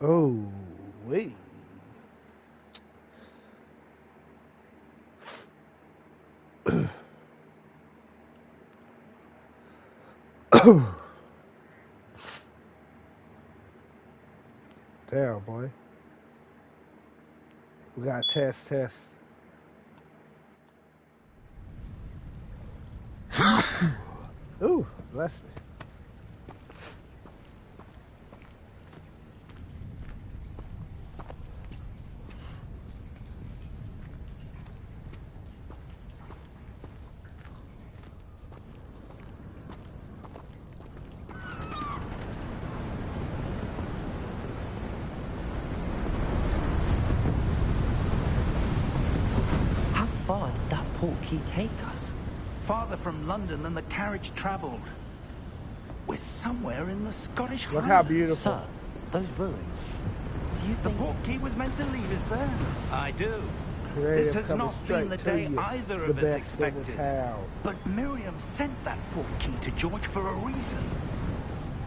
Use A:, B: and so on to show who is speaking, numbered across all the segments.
A: Oh, wait. Damn, boy. We got test. Ooh, bless me.
B: How far did that portkey take us?
C: Farther from London than the carriage travelled. We're somewhere in the Scottish
A: Look
C: Highlands.
A: how beautiful.
B: Sir, those ruins. Do you
C: The
B: think...
C: portkey was meant to lead us there. I do.
A: Creative
C: This has
A: coming
C: not
A: straight
C: been the
A: to
C: day
A: you.
C: either
A: The
C: of us
A: best in the
C: expected.
A: town.
C: But Miriam sent that portkey to George for a reason.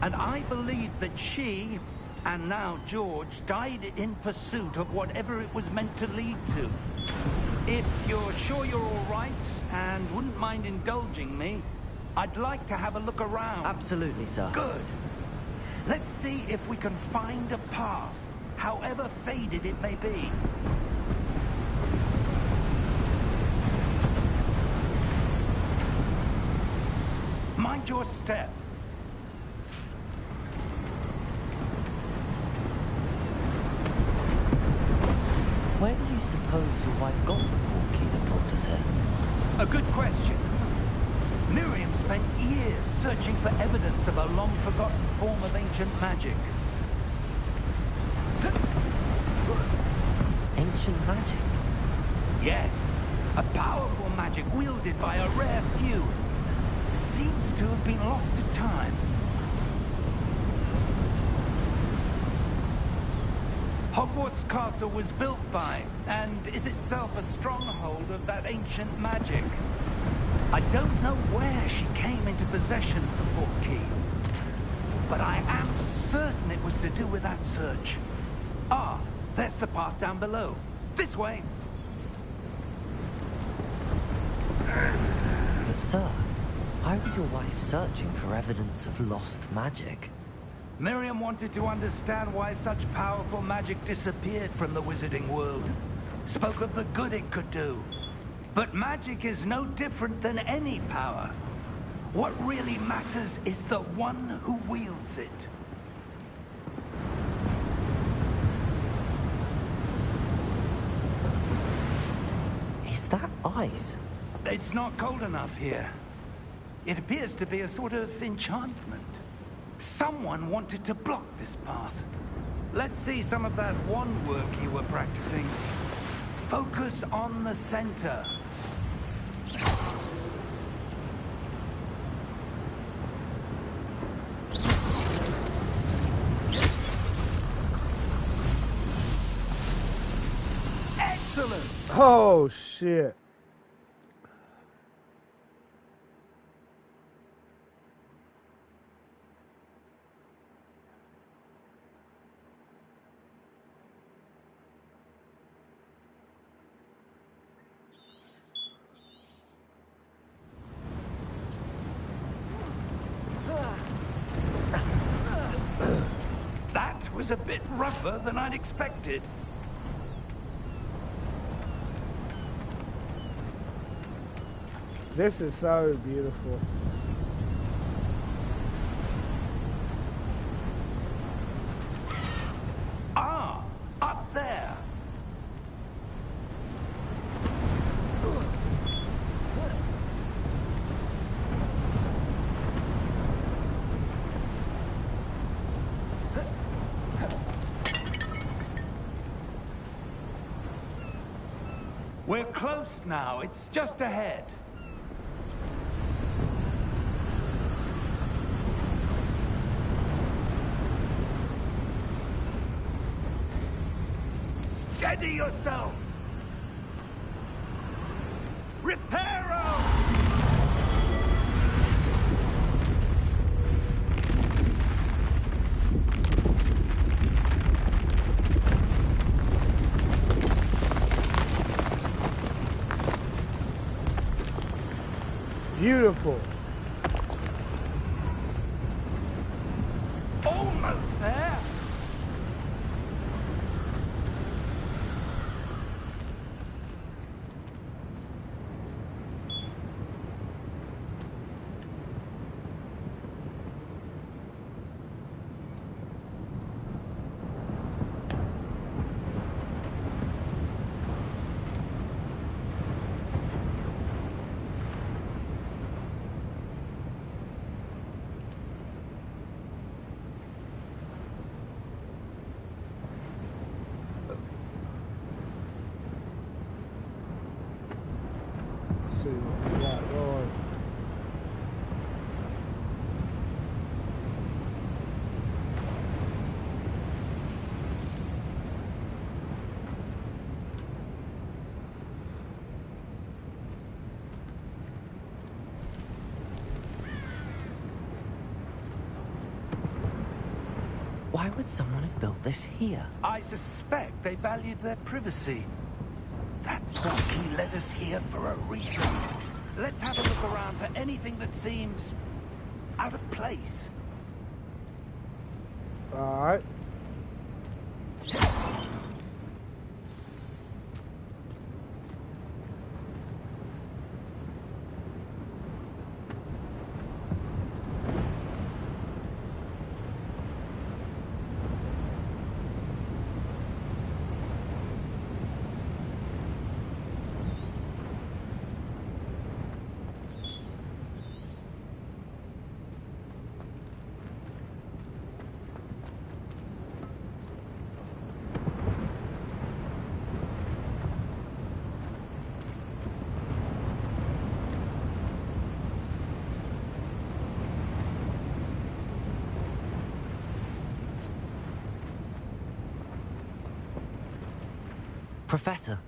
C: And I believe that she, and now George, died in pursuit of whatever it was meant to lead to. If you're sure you're all right, and wouldn't mind indulging me, I'd like to have a look around.
B: Absolutely, sir.
C: Good. Let's see if we can find a path, however faded it may be. Mind your step.
B: Where do you suppose your wife got the portkey that brought us here?
C: A good question. Miriam spent years searching for evidence of a long-forgotten form of ancient magic.
B: Ancient magic?
C: Yes, a powerful magic wielded by a rare few. Seems to have been lost to time. Hogwarts Castle was built by, and is itself a stronghold of that ancient magic. I don't know where she came into possession of the portkey, but I am certain it was to do with that search. Ah, there's the path down below. This way.
B: But sir, why was your wife searching for evidence of lost magic?
C: Miriam wanted to understand why such powerful magic disappeared from the wizarding world. Spoke of the good it could do. But magic is no different than any power. What really matters is the one who wields it.
B: Is that ice?
C: It's not cold enough here. It appears to be a sort of enchantment. Someone wanted to block this path. Let's see some of that wand work you were practicing. Focus on the center. Excellent!
A: Oh, shit.
C: That was a bit rougher than I'd expected.
A: This is so beautiful.
C: Ah, up there. We're close now. It's just ahead. Steady yourself! Reparo!
A: beautiful.
C: Almost there.
A: Let's see what we got going.
B: Why would someone have built this here?
C: I suspect they valued their privacy. That portkey led us here for a reason. Let's have a look around for anything that seems out of place.
A: All right.
B: Professor,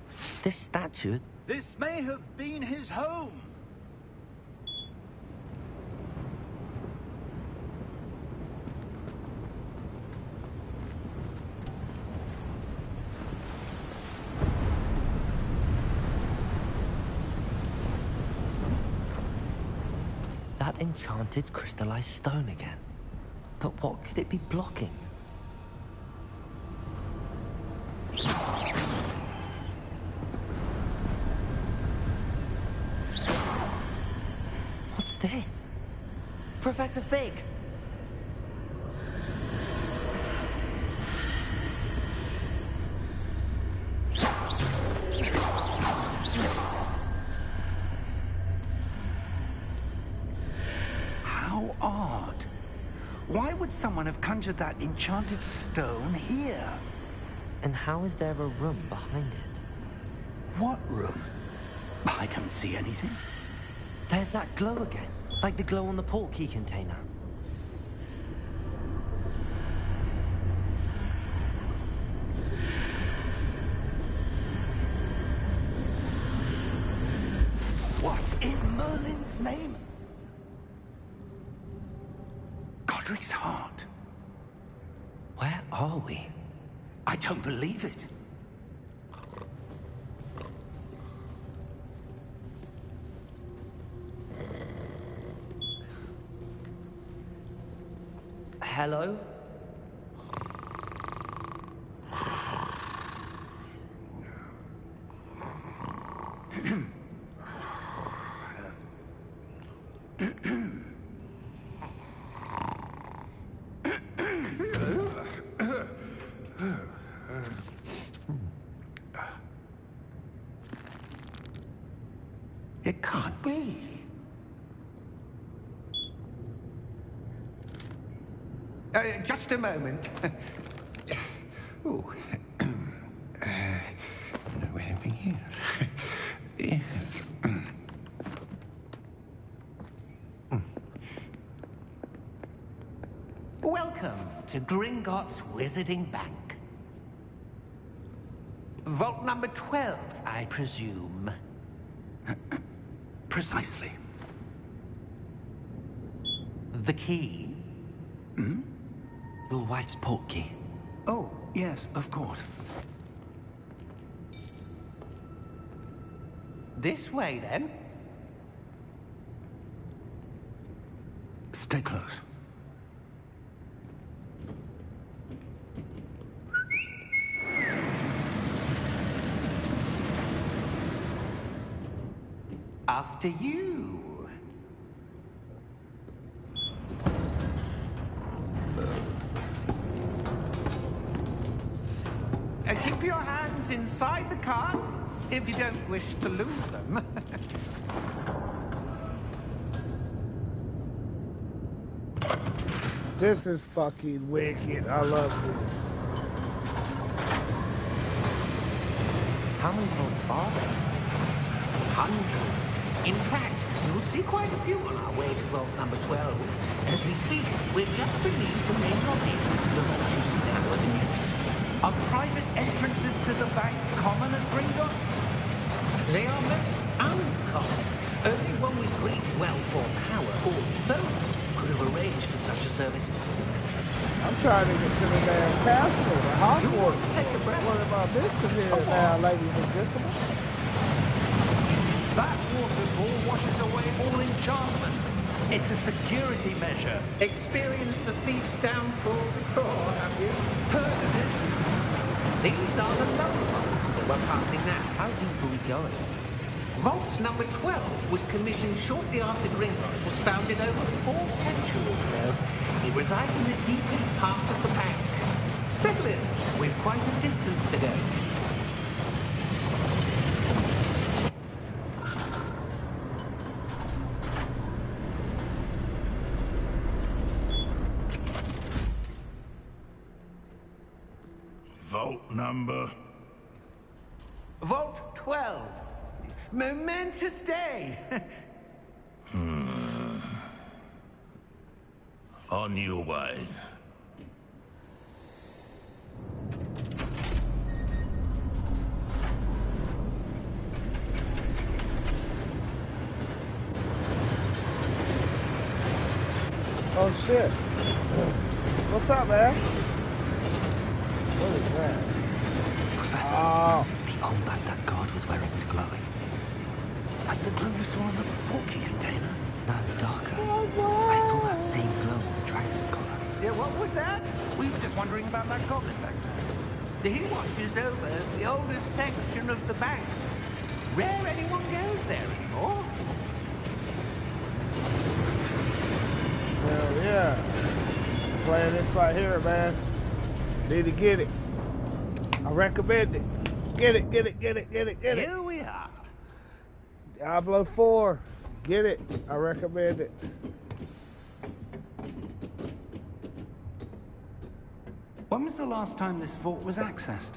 B: this statue...
C: This may have been his home.
B: That enchanted crystallized stone again. But what could it be blocking? What's this? Professor Fig!
C: How odd. Why would someone have conjured that enchanted stone here?
B: And how is there a room behind it?
C: What room? I don't see anything.
B: There's that glow again, like the glow on the portkey container.
C: What in Merlin's name? Godric's heart.
B: Where are we?
C: I don't believe it.
B: Hello?
C: It can't be. Just a moment. Oh. Where are we here? Welcome to Gringotts Wizarding Bank. Vault number 12, I presume. Precisely. The key?
B: Hmm? Your wife's portkey.
C: Oh, yes, of course.
D: This way, then.
C: Stay close. After you. Keep your hands inside the cart if you don't wish to lose them.
A: This is fucking wicked. I love this.
B: How many vaults are there?
D: Hundreds. In fact, you'll see quite a few on our way to vault number 12. As we speak, we're just beneath the main lobby. The vaults you see now are the newest.
C: Are private entrances to the bank common at Gringotts?
D: They are most uncommon. Only one with great wealth or power, or both, could have arranged for such a service.
A: I'm trying to get to the damn castle, the Hogwarts.
D: You want to take a breath?
A: What about this here now, ladies and gentlemen?
C: That waterfall washes away all enchantments. It's a security measure.
D: Experienced the thief's downfall before, have you? Heard of it? These are the lower vaults that we're passing now.
B: How deep are we going?
D: Vault number 12 was commissioned shortly after Gringotts was founded over 4 centuries ago. It resides in the deepest part of the bank. Settle in. We've quite a distance to go.
E: Vault number?
C: Vault 12. Momentous day.
E: On your way.
A: Oh shit. What's up, man? What is that?
B: Professor,
A: Oh.
B: the armband that guard was wearing was glowing.
C: Like the glow you saw on the portkey container.
B: No, darker. I saw that same glow on the dragon's collar.
C: Yeah, what was that? We were just wondering about that goblin back there.
D: He watches over the oldest section of the bank. Rare anyone goes there anymore.
A: Hell yeah. Playing this right here, man. Need to get it. I recommend it. Get it, get it, get it, get it, get it.
C: Here we are.
A: Diablo 4. Get it. I recommend it.
C: When was the last time this vault was accessed?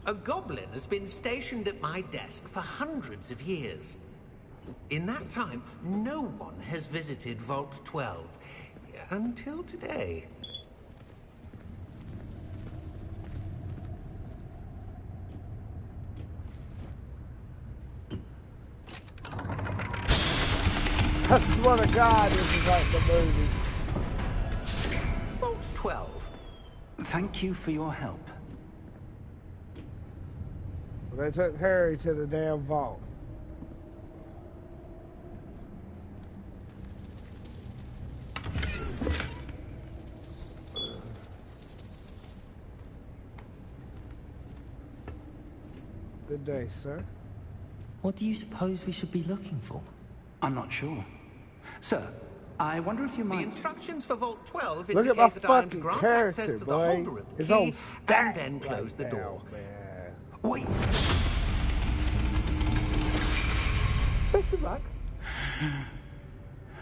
D: A goblin has been stationed at my desk for hundreds of years. In that time, no one has visited Vault 12. Until today.
A: I swear to God, this is like the movie.
D: Vault 12.
C: Thank you for your help.
A: They took Harry to the damn vault. Good day, sir.
B: What do you suppose we should be looking for?
C: I'm not sure. Sir, I wonder if you
D: The
C: might...
D: instructions for Vault 12
A: Look at
D: indicate
A: my
D: that I am to
A: fucking
D: grant
A: character,
D: access to the
A: boy.
D: holder of the
A: It's all
D: key
A: stacked
D: and then close
A: right
D: the
A: now,
D: door.
A: man.
C: Wait!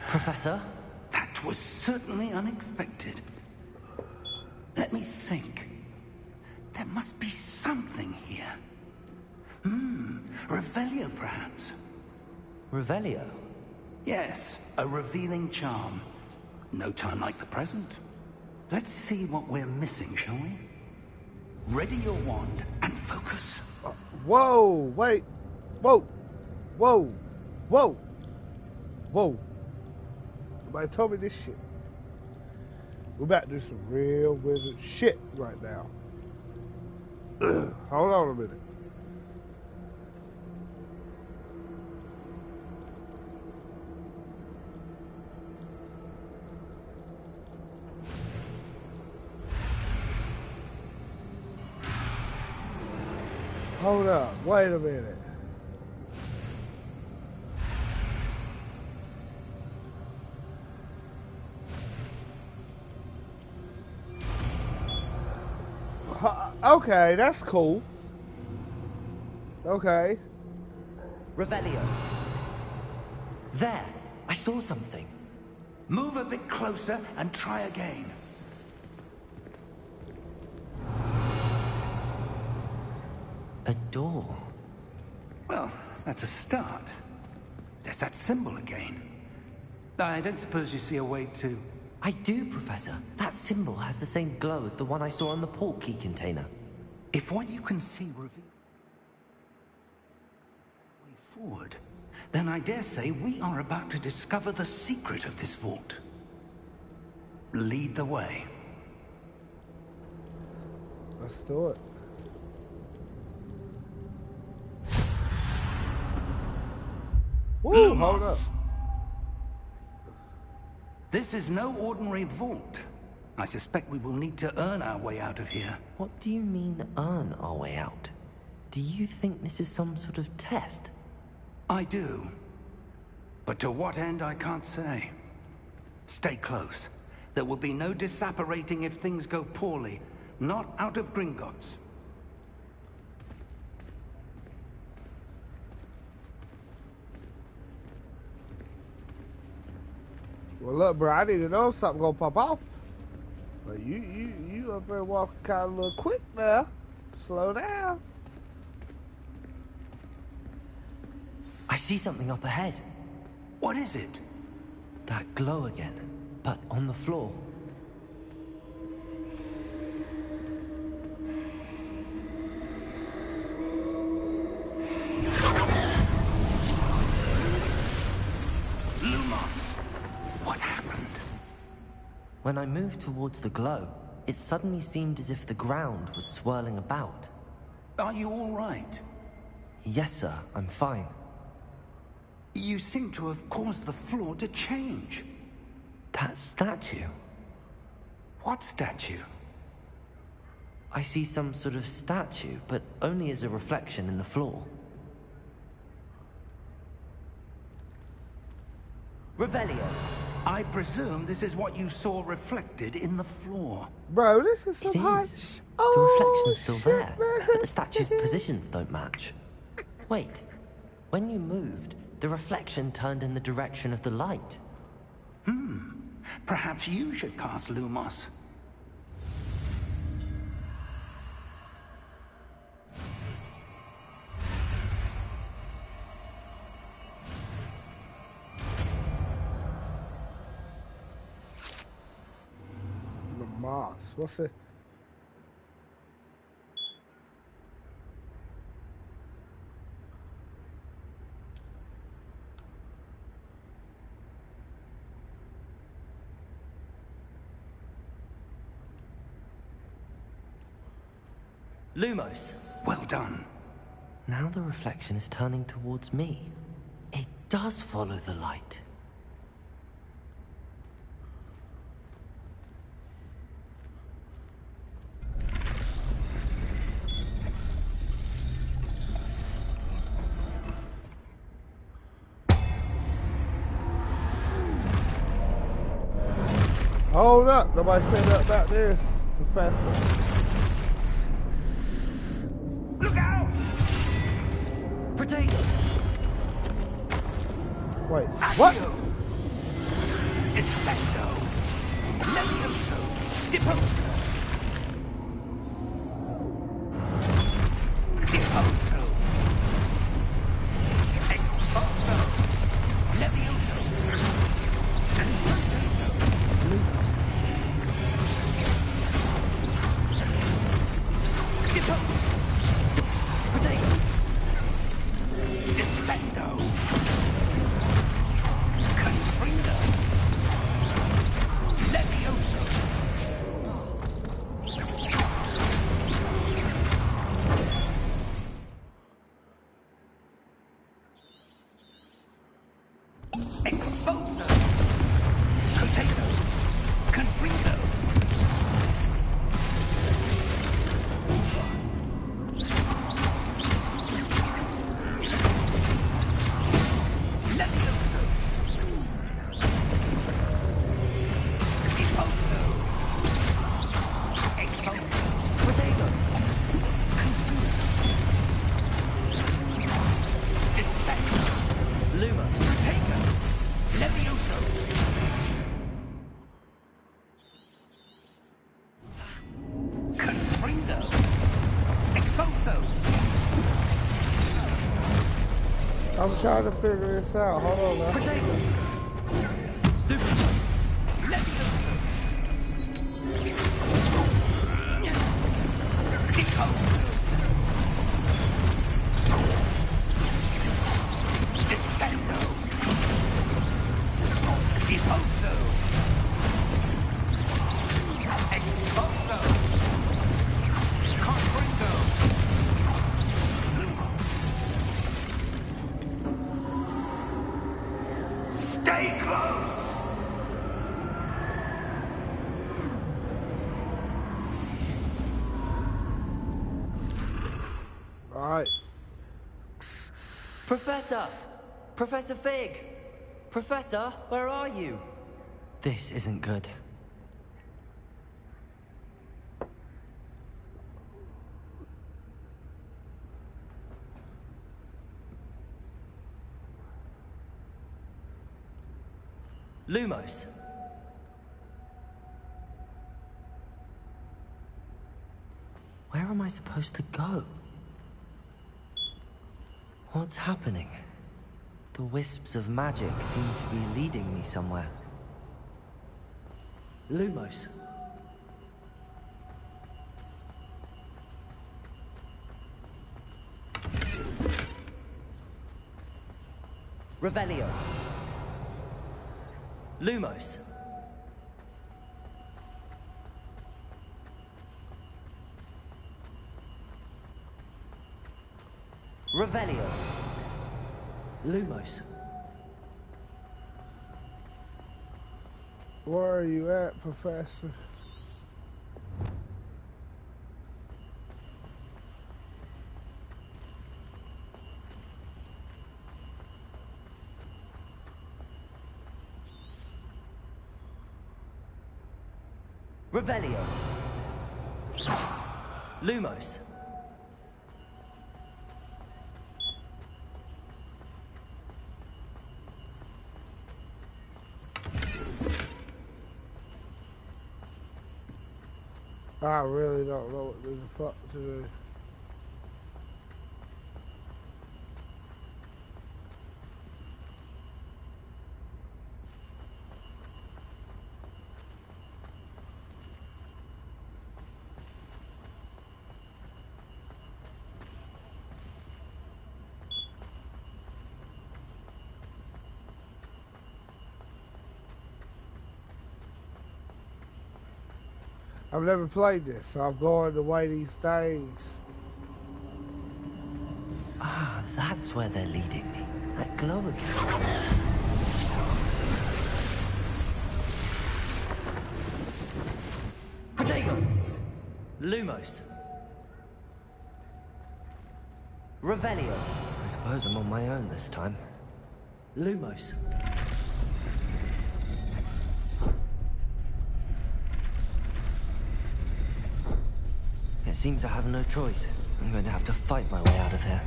B: Professor?
C: That was certainly unexpected. Let me think. There must be something here. Revelio, perhaps.
B: Revelio?
C: Yes, a revealing charm. No time like the present. Let's see what we're missing, shall we? Ready your wand and focus.
A: Whoa, wait. Whoa. Whoa. Whoa. Whoa. Nobody told me this shit. We're about to do some real wizard shit right now. Hold on a minute. Hold up. Wait a minute. Okay, that's cool. Okay.
B: Revelio. There, I saw something.
C: Move a bit closer and try again.
B: A door.
C: Well, that's a start. There's that symbol again. I don't suppose you see a way to...
B: I do, Professor. That symbol has the same glow as the one I saw on the port key container.
C: If what you can see reveals the way forward, then I dare say we are about to discover the secret of this vault. Lead the way.
A: Let's do it. Woo, hold up.
C: This is no ordinary vault. I suspect we will need to earn our way out of here.
B: What do you mean, earn our way out? Do you think this is some sort of test?
C: I do. But to what end, I can't say. Stay close. There will be no disapparating if things go poorly. Not out of Gringotts.
A: Well, look, bro, I need to know if something gonna pop off. But you up there walking kind of a little quick now. Slow down.
B: I see something up ahead.
C: What is it?
B: That glow again, but on the floor.
C: What happened?
B: When I moved towards the glow, it suddenly seemed as if the ground was swirling about.
C: Are you all right?
B: Yes, sir, I'm fine.
C: You seem to have caused the floor to change.
B: That statue.
C: What statue?
B: I see some sort of statue, but only as a reflection in the floor. Revelio.
C: I presume this is what you saw reflected in the floor.
A: Bro, this is some
B: It
A: hot
B: is.
A: Oh,
B: The reflection's still
A: shit,
B: there,
A: man.
B: but the statue's positions don't match. Wait, when you moved, the reflection turned in the direction of the light.
C: Perhaps you should cast Lumos.
A: The moss. What's it?
B: Lumos.
C: Well done.
B: Now the reflection is turning towards me. It does follow the light.
A: Hold up. Nobody said nothing about this, Professor.
C: Look out!
B: Potato!
A: Wait, what?
C: Accio! Descendo! Levioso! Deposo! Deposo! Exposo! Levioso!
B: Lumos.
C: Deposo!
B: Potato!
C: Descendo! Confrido! Levioso! Expulso!
A: I'm trying to figure this out. Hold on now.
C: Protego! Stupido! Levioso! Expulso! Descendo! Expulso! Expulso! Comprendo! Stay close!
A: Alright.
B: Professor! Professor Fig! Professor, where are you? This isn't good. Lumos. Where am I supposed to go? What's happening? The wisps of magic seem to be leading me somewhere. Lumos. Revelio. Lumos. Revelio. Lumos.
A: Where are you at, Professor?
B: Revelio. Lumos.
A: I really don't know what the fuck to do. I've never played this, so I'm going the way these things.
B: Ah, that's where they're leading me. That glow again. Protego! Lumos. Revelio. I suppose I'm on my own this time. Lumos. It seems I have no choice. I'm going to have to fight my way out of here.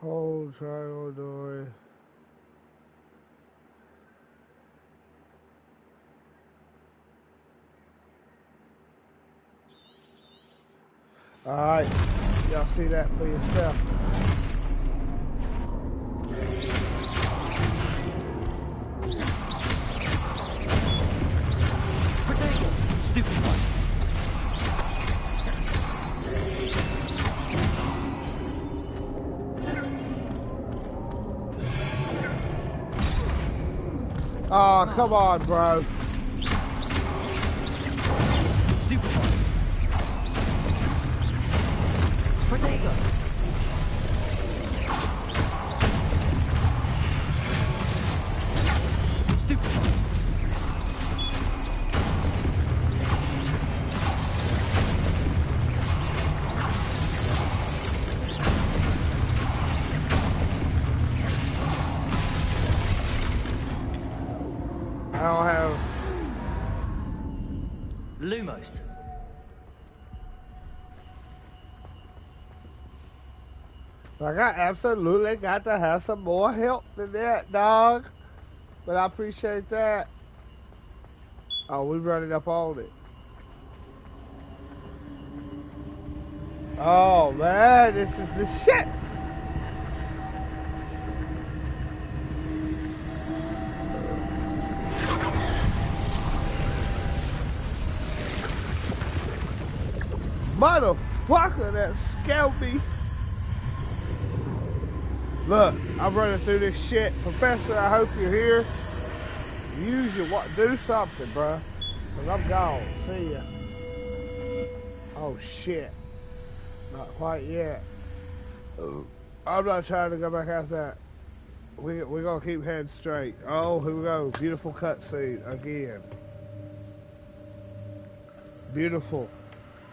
A: Hold triangle door. Alright, y'all see that for yourself.
B: Stupid one.
A: Oh, come on, bro.
B: Stupid one. Protego. Stupid one.
A: don't have...
B: Lumos.
A: Like, I absolutely got to have some more help than that, dog. But I appreciate that. Oh, we running up on it. Oh, man, this is the shit. Motherfucker, that scared me. Look, I'm running through this shit. Professor, I hope you're here. Use your what? Do something, bruh. Cause I'm gone. See ya. Oh shit. Not quite yet. I'm not trying to go back out that. We're gonna keep heading straight. Oh, here we go. Beautiful cutscene again. Beautiful.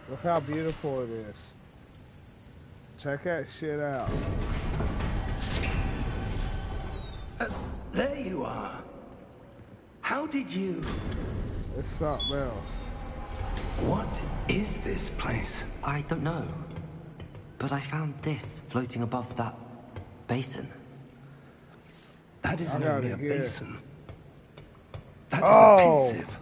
A: Look how beautiful it is. Check that shit out.
C: There you are. How did you...
A: It's something else.
C: What is this place?
B: I don't know. But I found this floating above that basin.
C: That isn't only a basin. That is
A: Oh.
C: a pensive.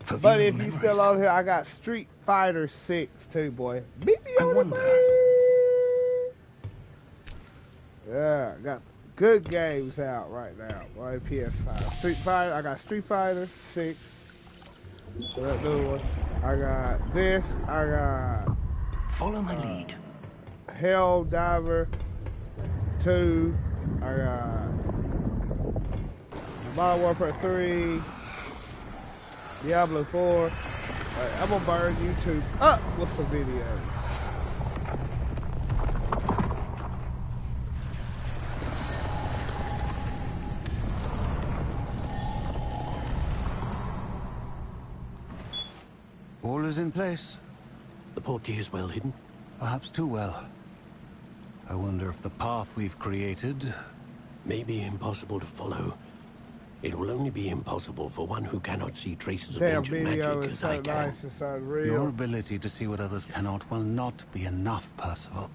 C: For
A: But
C: viewing
A: if you
C: memories.
A: still on here, I got Street Fighter 6 too, boy. Beat me
C: I
A: on
C: wonder.
A: the way. Yeah, got good games out right now. Boy, PS5. Street Fighter, I got Street Fighter 6. That new one. I got this. I got
C: Follow my lead.
A: Hell Diver 2. I got Modern Warfare 3. Diablo 4. I'm gonna burn YouTube up with some videos.
F: All is in place.
G: The portkey is well hidden.
F: Perhaps too well. I wonder if the path we've created...
G: May be impossible to follow. It will only be impossible for one who cannot see traces of
A: Damn
G: ancient
A: video
G: magic
A: is
G: as
A: so
G: I can.
A: nice, it's unreal.
F: Your ability to see what others cannot will not be enough, Percival.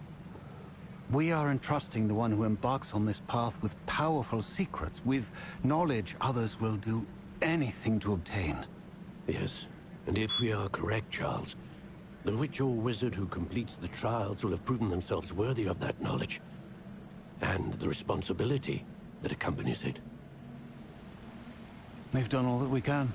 F: We are entrusting the one who embarks on this path with powerful secrets, with knowledge others will do anything to obtain.
G: Yes, and if we are correct, Charles, the witch or wizard who completes the trials will have proven themselves worthy of that knowledge, and the responsibility that accompanies it.
F: We've done all that we can.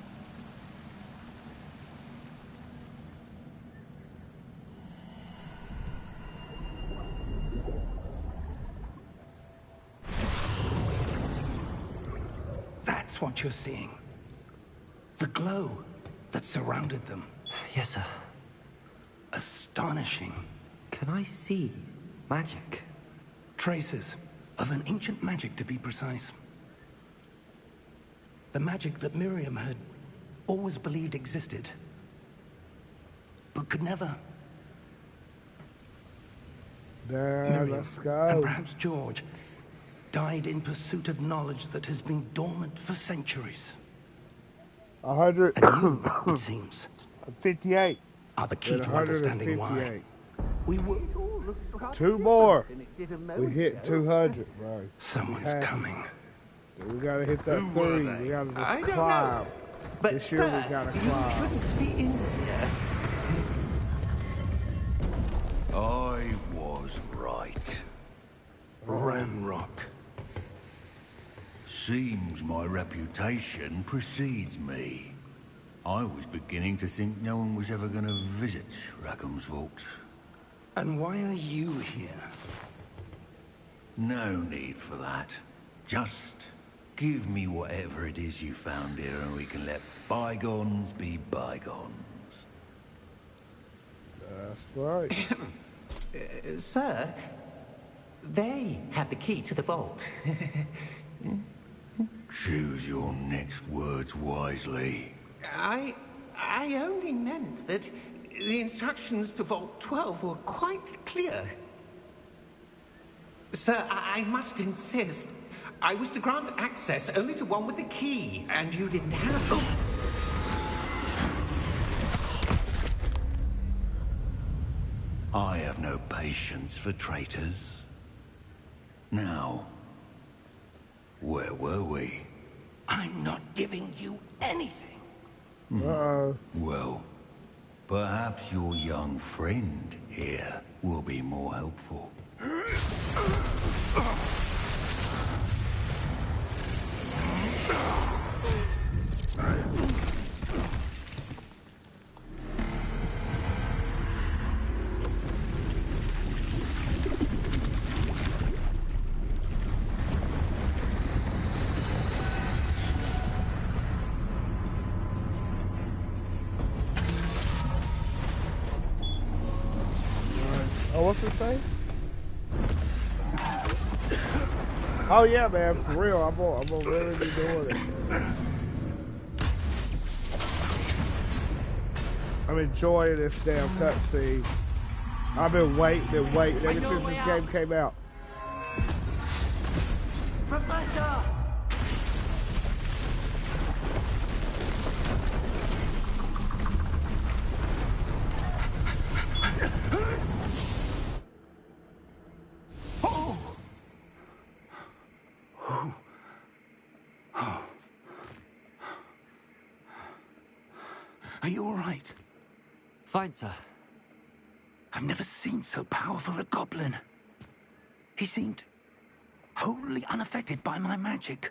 C: That's what you're seeing. The glow that surrounded them.
B: Yes, sir.
C: Astonishing.
B: Can I see magic?
C: Traces of an ancient magic, to be precise. The magic that Miriam had always believed existed, but could never.
A: There,
C: Miriam,
A: let's go.
C: and perhaps George, died in pursuit of knowledge that has been dormant for centuries.
A: 100.
C: And you, it seems,
A: 58.
C: are the key to understanding why.
A: 158.
C: We were...
A: Two more. We hit 200, bro.
C: Someone's coming.
A: We gotta hit that 3. We gotta just climb.
C: But
A: This year we gotta climb.
C: shouldn't be in here.
E: I was right.
C: Ramrock.
E: Seems my reputation precedes me. I was beginning to think no one was ever going to visit Rackham's vault.
C: And why are you here?
E: No need for that. Just give me whatever it is you found here and we can let bygones be bygones.
A: That's right.
H: Sir, they have the key to the vault.
E: Choose your next words wisely.
H: I only meant that the instructions to Vault 12 were quite clear. Sir, I must insist.
D: I was to grant access only to one with the key, and you didn't have it.
E: I have no patience for traitors. Now, where were we?
H: I'm not giving you anything.
E: Well, perhaps your young friend here will be more helpful.
A: Oh, what's it say? Oh yeah, man, for real. I'm gonna really be doing it. I'm enjoying this damn cutscene. I've been waiting ever since this game came out.
H: Professor!
C: Are you all right?
B: Fine, sir.
C: I've never seen so powerful a goblin. He seemed wholly unaffected by my magic.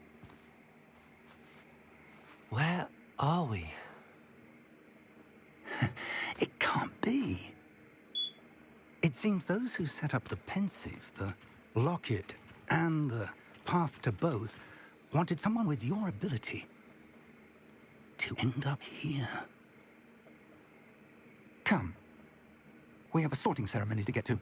B: Where are we?
C: It can't be. It seems those who set up the pensive, the locket, and the path to both wanted someone with your ability to end up here. Come. We have a sorting ceremony to get to.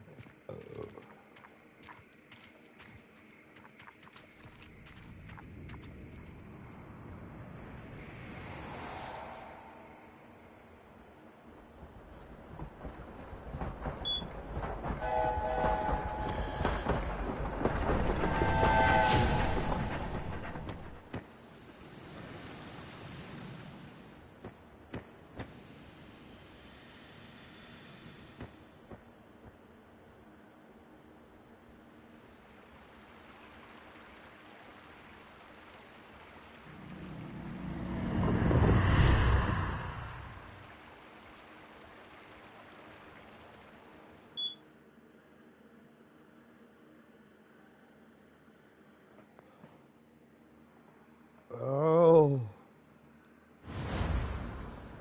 A: Oh,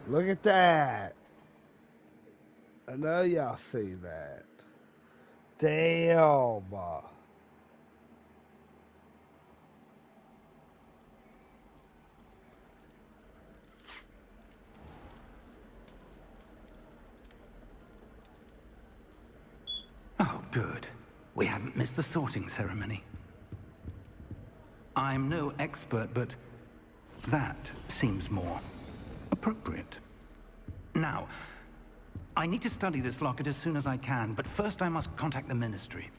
A: look at that. I know y'all see that. Damn.
C: Oh, good. We haven't missed the sorting ceremony. I'm no expert, but that seems more appropriate. Now, I need to study this locket as soon as I can, but first I must contact the Ministry.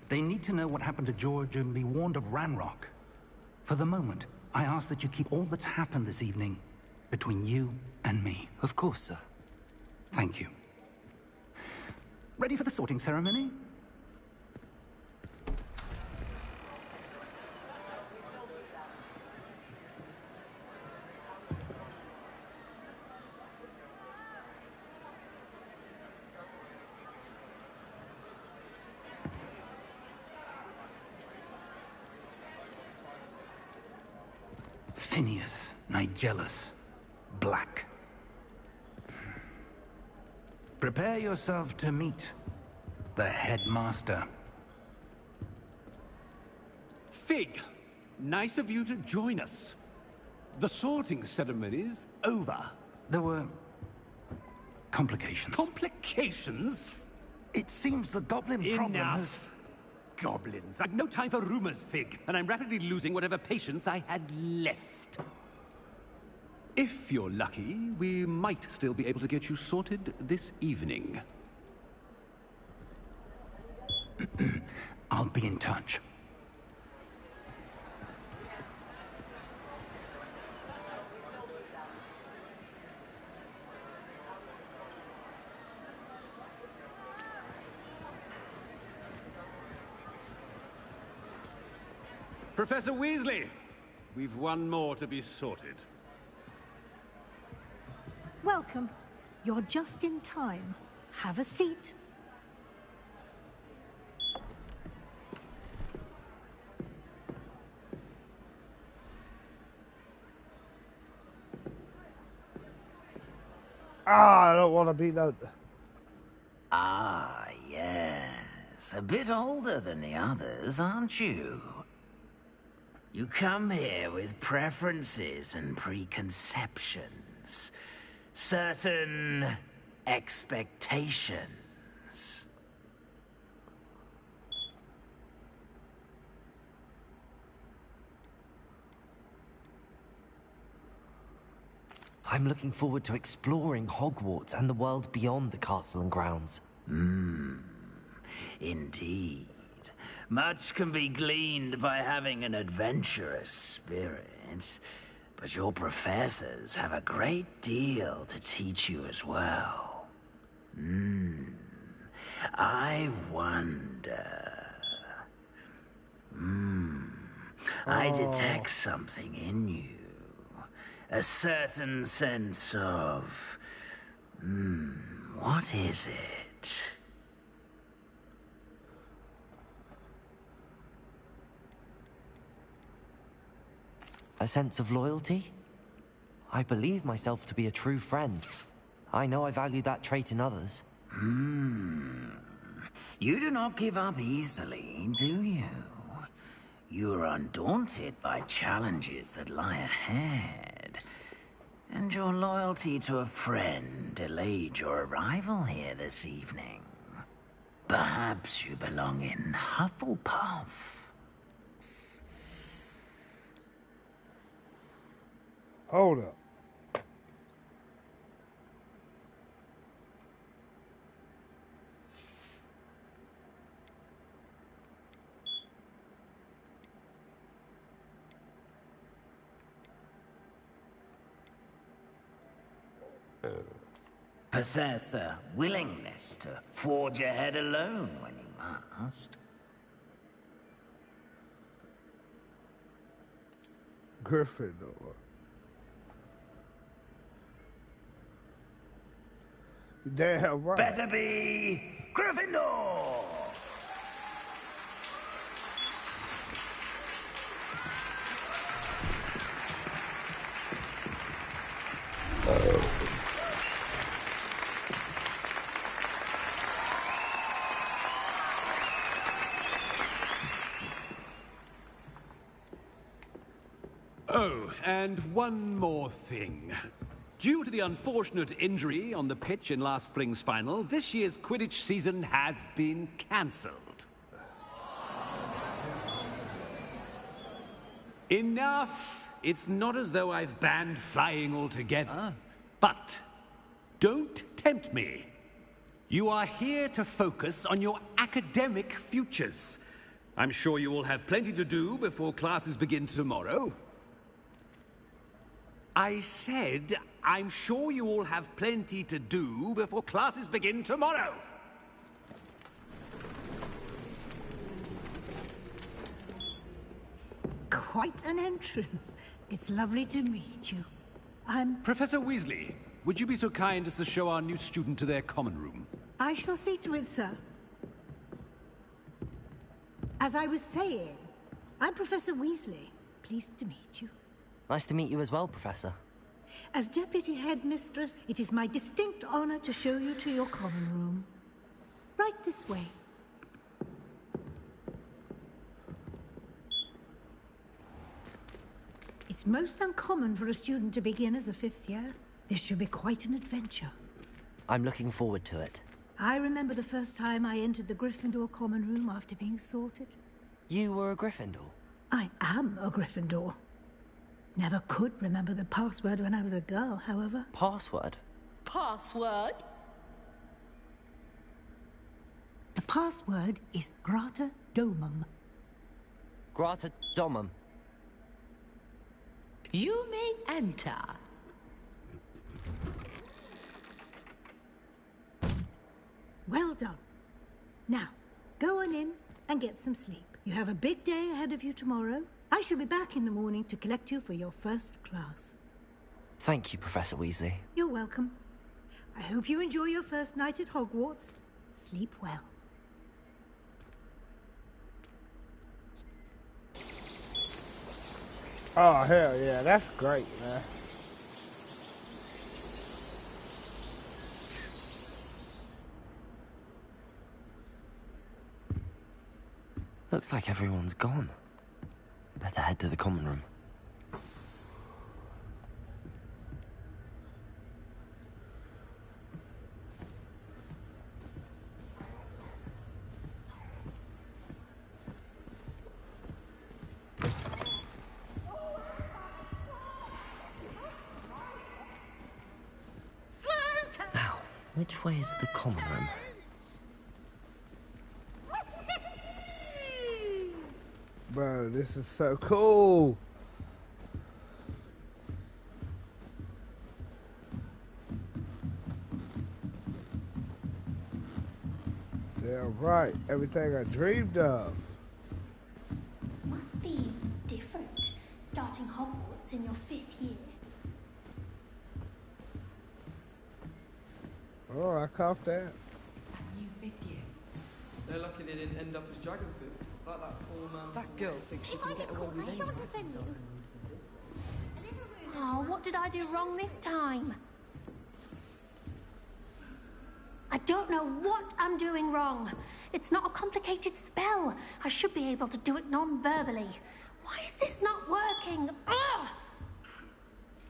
C: They need to know what happened to George and be warned of Ranrock. For the moment, I ask that you keep all that's happened this evening between you and me.
B: Of course, sir.
C: Thank you. Ready for the sorting ceremony? Phineas, Nigellus, Black. Prepare yourself to meet the headmaster.
I: Fig, nice of you to join us. The sorting ceremony's over.
C: There were complications.
I: Complications?
C: It seems the goblin problem has...
I: Enough. Goblins. I've no time for rumors, Fig, and I'm rapidly losing whatever patience I had left. If you're lucky, we might still be able to get you sorted this evening.
C: I'll be in touch.
I: Professor Weasley, we've one more to be sorted.
J: Welcome. You're just in time. Have a seat.
A: Ah, I don't want to be no...
K: Ah, yes. A bit older than the others, aren't you? You come here with preferences and preconceptions. Certain expectations.
B: I'm looking forward to exploring Hogwarts and the world beyond the castle and grounds.
K: Indeed. Much can be gleaned by having an adventurous spirit, but your professors have a great deal to teach you as well. I wonder... I detect something in you. A certain sense of... what is it?
B: A sense of loyalty? I believe myself to be a true friend. I know I value that trait in others.
K: You do not give up easily, do you? You are undaunted by challenges that lie ahead. And your loyalty to a friend delayed your arrival here this evening. Perhaps you belong in Hufflepuff.
A: Hold up.
K: Possess a willingness to forge ahead alone when you must.
A: Gryffindor. Damn right.
K: Better be Gryffindor!
I: Oh, and one more thing. Due to the unfortunate injury on the pitch in last spring's final, this year's Quidditch season has been cancelled. Enough! It's not as though I've banned flying altogether. But don't tempt me. You are here to focus on your academic futures. I'm sure you will have plenty to do before classes begin tomorrow. I said, I'm sure you all have plenty to do before classes begin tomorrow.
J: Quite an entrance. It's lovely to meet you. I'm...
I: Professor Weasley, would you be so kind as to show our new student to their common room?
J: I shall see to it, sir. As I was saying, I'm Professor Weasley. Pleased to meet you.
B: Nice to meet you as well, Professor.
J: As Deputy Headmistress, it is my distinct honor to show you to your common room. Right this way. It's most uncommon for a student to begin as a fifth year. This should be quite an adventure.
B: I'm looking forward to it.
J: I remember the first time I entered the Gryffindor common room after being sorted.
B: You were a Gryffindor?
J: I am a Gryffindor. Never could remember the password when I was a girl, however.
B: Password?
L: Password?
J: The password is Grata Domum.
B: Grata Domum.
L: You may enter.
J: Well done. Now, go on in and get some sleep. You have a big day ahead of you tomorrow. I shall be back in the morning to collect you for your first class.
B: Thank you, Professor Weasley.
J: You're welcome. I hope you enjoy your first night at Hogwarts. Sleep well.
A: Oh, hell yeah. That's great, man.
B: Looks like everyone's gone. Better head to the common room. Now, which way is the common room?
A: Bro, this is so cool. Damn right. Everything I dreamed of.
M: Must be different, starting Hogwarts in your 5th year.
A: Oh, I caught that.
N: New 5th year. They're lucky they didn't end up as dragon food. Like that poor man. That girl thinks she can get away with anything.
M: Oh, what did I do wrong this time? I don't know what I'm doing wrong. It's not a complicated spell. I should be able to do it non-verbally. Why is this not working? Ugh!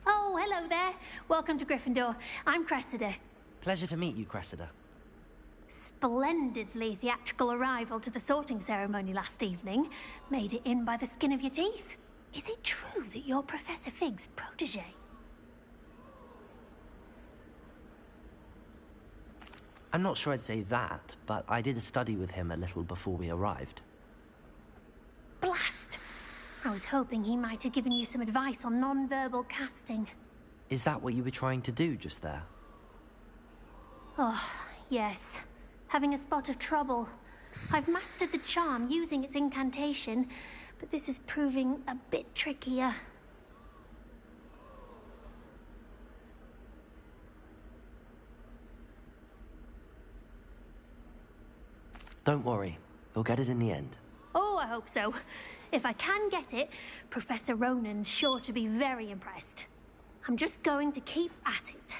M: Oh, hello there. Welcome to Gryffindor. I'm Cressida.
B: Pleasure to meet you, Cressida.
M: Splendidly theatrical arrival to the sorting ceremony last evening. Made it in by the skin of your teeth. Is it true that you're Professor Fig's protege?
B: I'm not sure I'd say that, but I did study with him a little before we arrived.
M: Blast! I was hoping he might have given you some advice on non-verbal casting.
B: Is that what you were trying to do just there?
M: Oh, yes. Having a spot of trouble. I've mastered the charm using its incantation, but this is proving a bit trickier.
B: Don't worry, we'll get it in the end.
M: Oh, I hope so. If I can get it, Professor Ronan's sure to be very impressed. I'm just going to keep at it.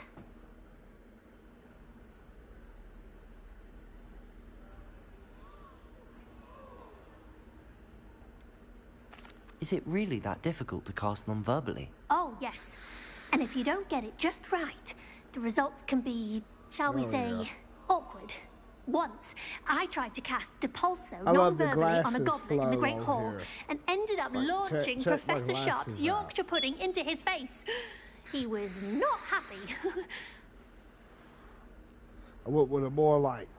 B: Is it really that difficult to cast non-verbally?
M: Oh, yes. And if you don't get it just right, the results can be, shall we say, awkward. Once, I tried to cast Depulso non-verbally on a goblet in the Great Hall and ended up launching Professor Sharp's Yorkshire pudding into his face. He was not happy.
A: I went with a more like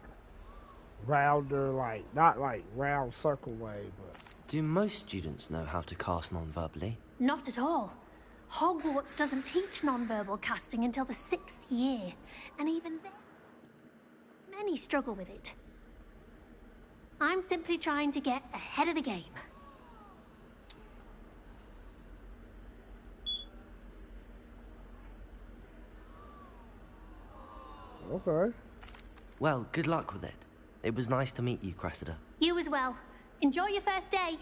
A: rounder, like not like round circle way, but.
B: Do most students know how to cast non-verbally?
M: Not at all. Hogwarts doesn't teach non-verbal casting until the 6th year, and even then, many struggle with it. I'm simply trying to get ahead of the game.
A: Okay.
B: Well, good luck with it. It was nice to meet you, Cressida.
M: You as well. Enjoy your first day.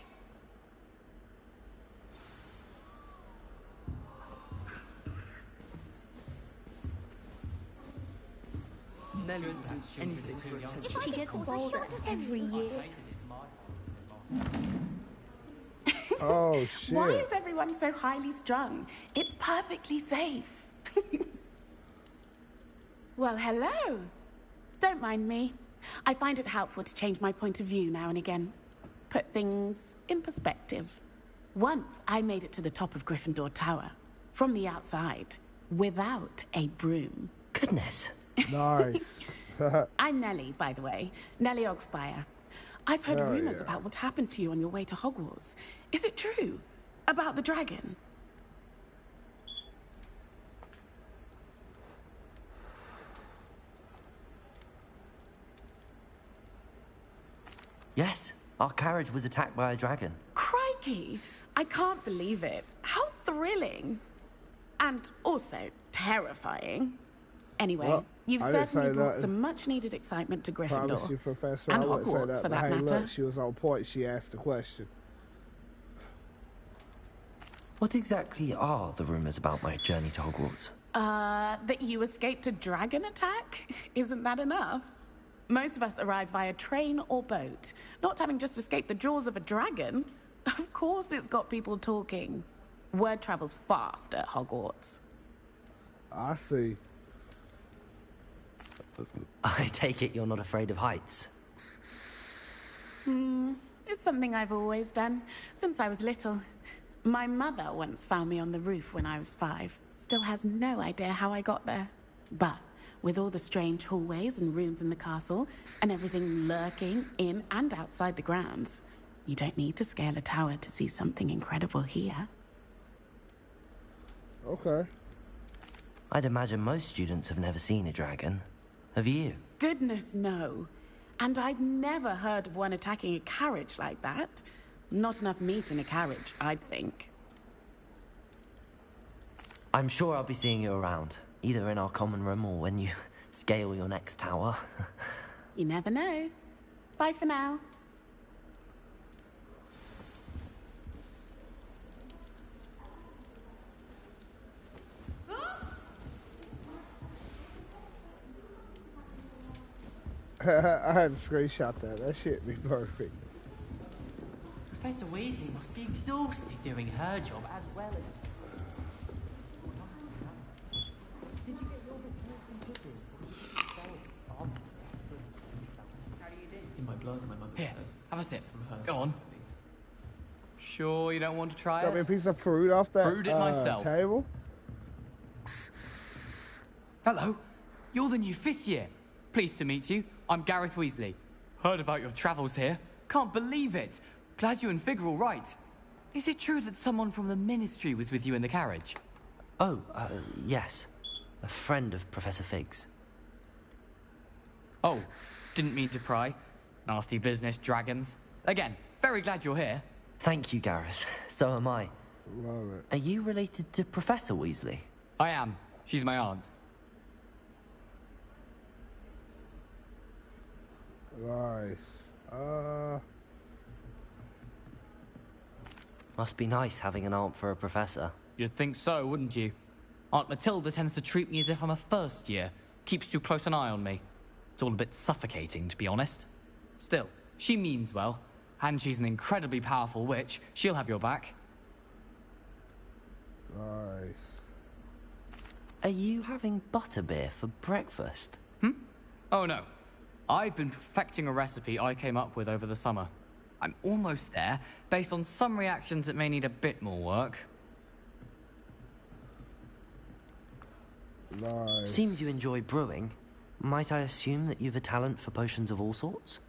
N: Nelly would do anything for attention.
M: She gets bolder every year.
A: Oh, shit.
O: Why is everyone so highly strung? It's perfectly safe. Well, hello. Don't mind me. I find it helpful to change my point of view now and again. Put things in perspective. Once I made it to the top of Gryffindor Tower, from the outside, without a broom.
B: Goodness.
A: Nice.
O: I'm Nellie, by the way. Nellie Ogspire. I've heard rumors about what happened to you on your way to Hogwarts. Is it true? About the dragon?
B: Yes, Our carriage was attacked by a dragon.
O: Crikey! I can't believe it. How thrilling. And also terrifying. Anyway,
A: Well,
O: you've certainly brought some much-needed excitement to Gryffindor.
A: Promise you, Professor,
O: and
A: I wouldn't say
O: Hogwarts,
A: that,
O: for
A: but
O: that
A: hey,
O: matter.
A: look, she was on point. She asked the question.
B: What exactly are the rumors about my journey to Hogwarts?
O: That you escaped a dragon attack? Isn't that enough? Most of us arrive via train or boat. Not having just escaped the jaws of a dragon. Of course it's got people talking. Word travels fast at Hogwarts.
A: I see.
B: I take it you're not afraid of heights.
O: It's something I've always done, since I was little. My mother once found me on the roof when I was 5. Still has no idea how I got there. But with all the strange hallways and rooms in the castle, and everything lurking in and outside the grounds, you don't need to scale a tower to see something incredible here.
A: Okay.
B: I'd imagine most students have never seen a dragon. Have you?
O: Goodness, no. And I've never heard of one attacking a carriage like that. Not enough meat in a carriage, I'd think.
B: I'm sure I'll be seeing you around, either in our common room or when you scale your next tower.
O: You never know. Bye for now.
A: I had to screenshot that. That shit be perfect.
P: Professor Weasley must be exhausted doing her job as well as... Did you get your bit How do you do? In my blood, my mother says.
N: Have a sip. Go on. Sure you don't want to try
A: Got me a
N: it?
A: piece of fruit off that
N: Brewed it myself.
A: table.
N: Hello. You're the new 5th year. Pleased to meet you. I'm Gareth Weasley. Heard about your travels here. Can't believe it. Glad you and Fig are all right. Is it true that someone from the Ministry was with you in the carriage?
B: Oh, yes. A friend of Professor Fig's.
N: Oh, didn't mean to pry. Nasty business, dragons. Again, very glad you're here.
B: Thank you, Gareth. So am I.
A: Love it.
B: Are you related to Professor Weasley?
N: I am. She's my aunt.
A: Nice.
B: Must be nice having an aunt for a professor.
N: You'd think so, wouldn't you? Aunt Matilda tends to treat me as if I'm a first year. Keeps too close an eye on me. It's all a bit suffocating, to be honest. Still, she means well. And she's an incredibly powerful witch. She'll have your back.
A: Nice.
B: Are you having butterbeer for breakfast?
N: Oh no. I've been perfecting a recipe I came up with over the summer. I'm almost there, based on some reactions that may need a bit more work.
A: Nice.
B: Seems you enjoy brewing. Might I assume that you've a talent for potions of all sorts?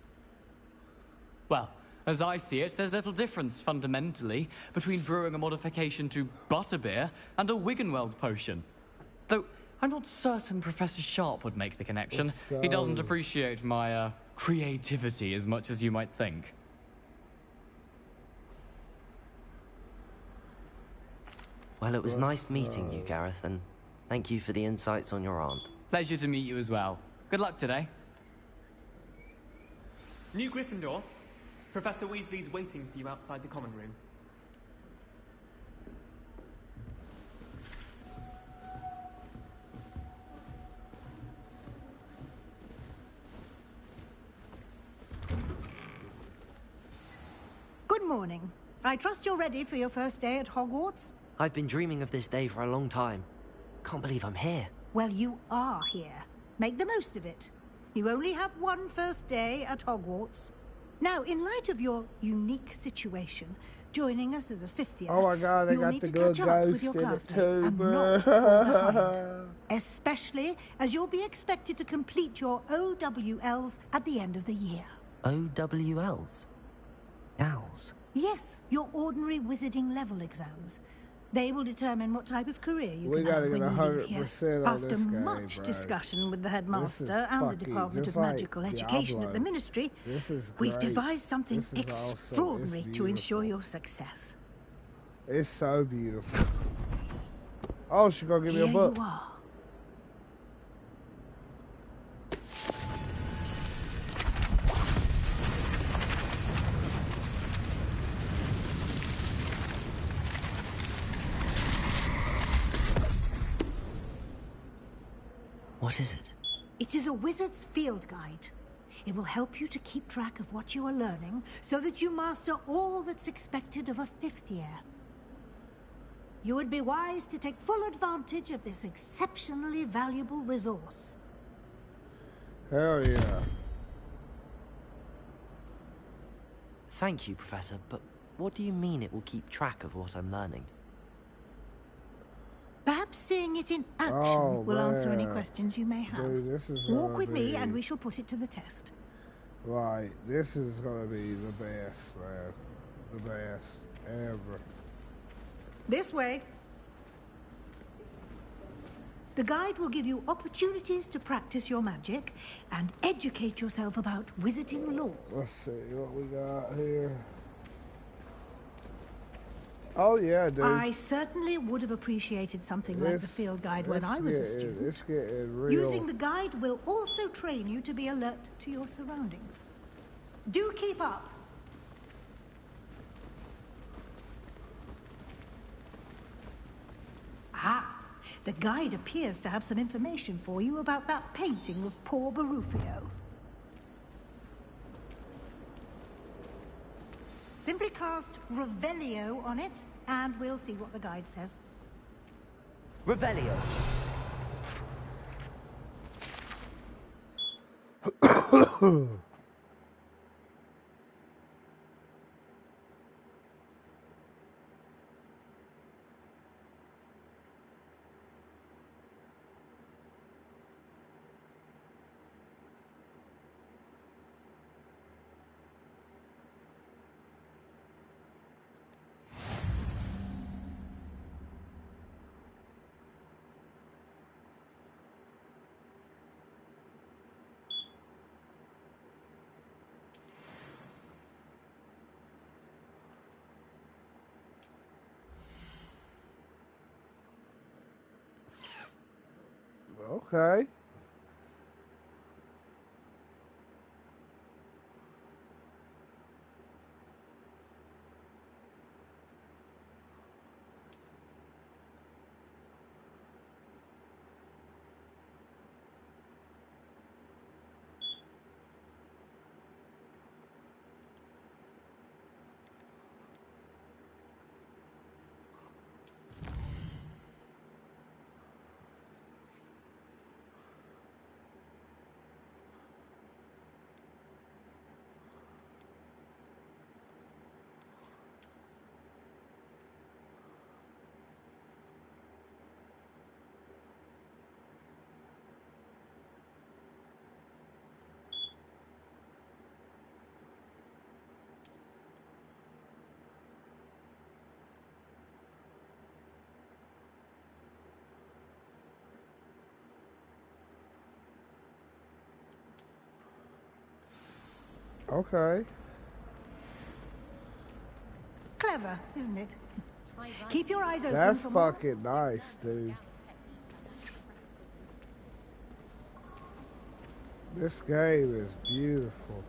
N: Well, as I see it, there's little difference, fundamentally, between brewing a modification to butterbeer and a Wiggenweld potion. Though, I'm not certain Professor Sharp would make the connection. He doesn't appreciate my, creativity as much as you might think.
B: Well, it was nice meeting you, Gareth, and thank you for the insights on your aunt.
N: Pleasure to meet you as well. Good luck today.
Q: New Gryffindor. Professor Weasley's waiting for you outside the common room.
J: Good morning. I trust you're ready for your first day at Hogwarts?
B: I've been dreaming of this day for a long time. Can't believe I'm here.
J: Well, you are here. Make the most of it. You only have one first day at Hogwarts. Now, in light of your unique situation, joining us as a 5th year,
A: Oh my God, they
J: you'll
A: got
J: need
A: the
J: to
A: good
J: catch up with
A: ghost
J: your
A: in it
J: classmates
A: too,
J: and
A: bro.
J: not fall behind. Especially as you'll be expected to complete your OWLs at the end of the year.
B: OWLs? Owls?
J: Yes, your ordinary wizarding level exams. They will determine what type of career you
A: We
J: can
A: gotta
J: have
A: get
J: when you leave here.
A: 100% on
J: After
A: this game,
J: much
A: bro.
J: discussion with the
A: This is
J: headmaster and the
A: fucking
J: Department
A: just
J: of
A: like
J: Magical Education at the
A: Diablo.
J: Ministry,
A: This is
J: we've
A: great.
J: devised something
A: This is awesome.
J: extraordinary
A: It's
J: to ensure
A: beautiful.
J: your success.
A: It's so beautiful. Oh, she gonna give me a book.
J: Here you are.
B: What is it?
J: It is a wizard's field guide. It will help you to keep track of what you are learning so that you master all that's expected of a 5th year. You would be wise to take full advantage of this exceptionally valuable resource.
A: Hell yeah.
B: Thank you, Professor, but what do you mean it will keep track of what I'm learning?
J: Perhaps seeing it in action will answer any questions you may have.
A: Dude, this is
J: Walk with me and we shall put it to the test.
A: Right, this is gonna be the best, man. The best ever.
J: This way. The guide will give you opportunities to practice your magic and educate yourself about wizarding lore.
A: Let's see what we got here. Oh yeah, dude.
J: I certainly would have appreciated something like the field guide when I was a student.
A: It's getting real.
J: Using the guide will also train you to be alert to your surroundings. Do keep up. Ah, the guide appears to have some information for you about that painting of poor Barufio. Simply cast Revelio on it, and we'll see what the guide says.
B: Revelio.
A: Okay. Okay.
J: Clever, isn't it? Keep your eyes open.
A: That's
J: for
A: fucking nice, dude. This game is beautiful.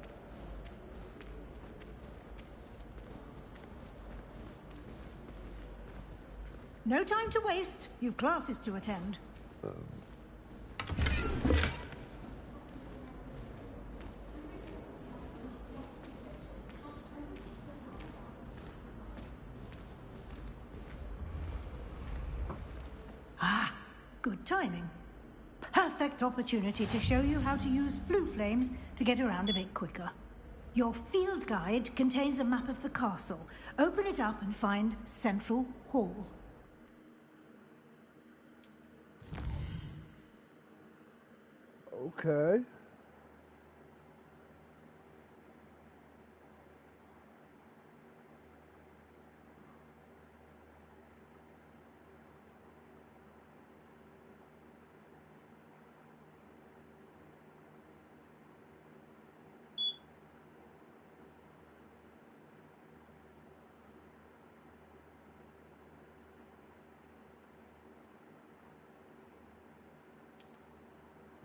J: No time to waste. You've classes to attend. Ah, good timing. Perfect opportunity to show you how to use flue flames to get around a bit quicker. Your field guide contains a map of the castle. Open it up and find Central Hall.
A: Okay.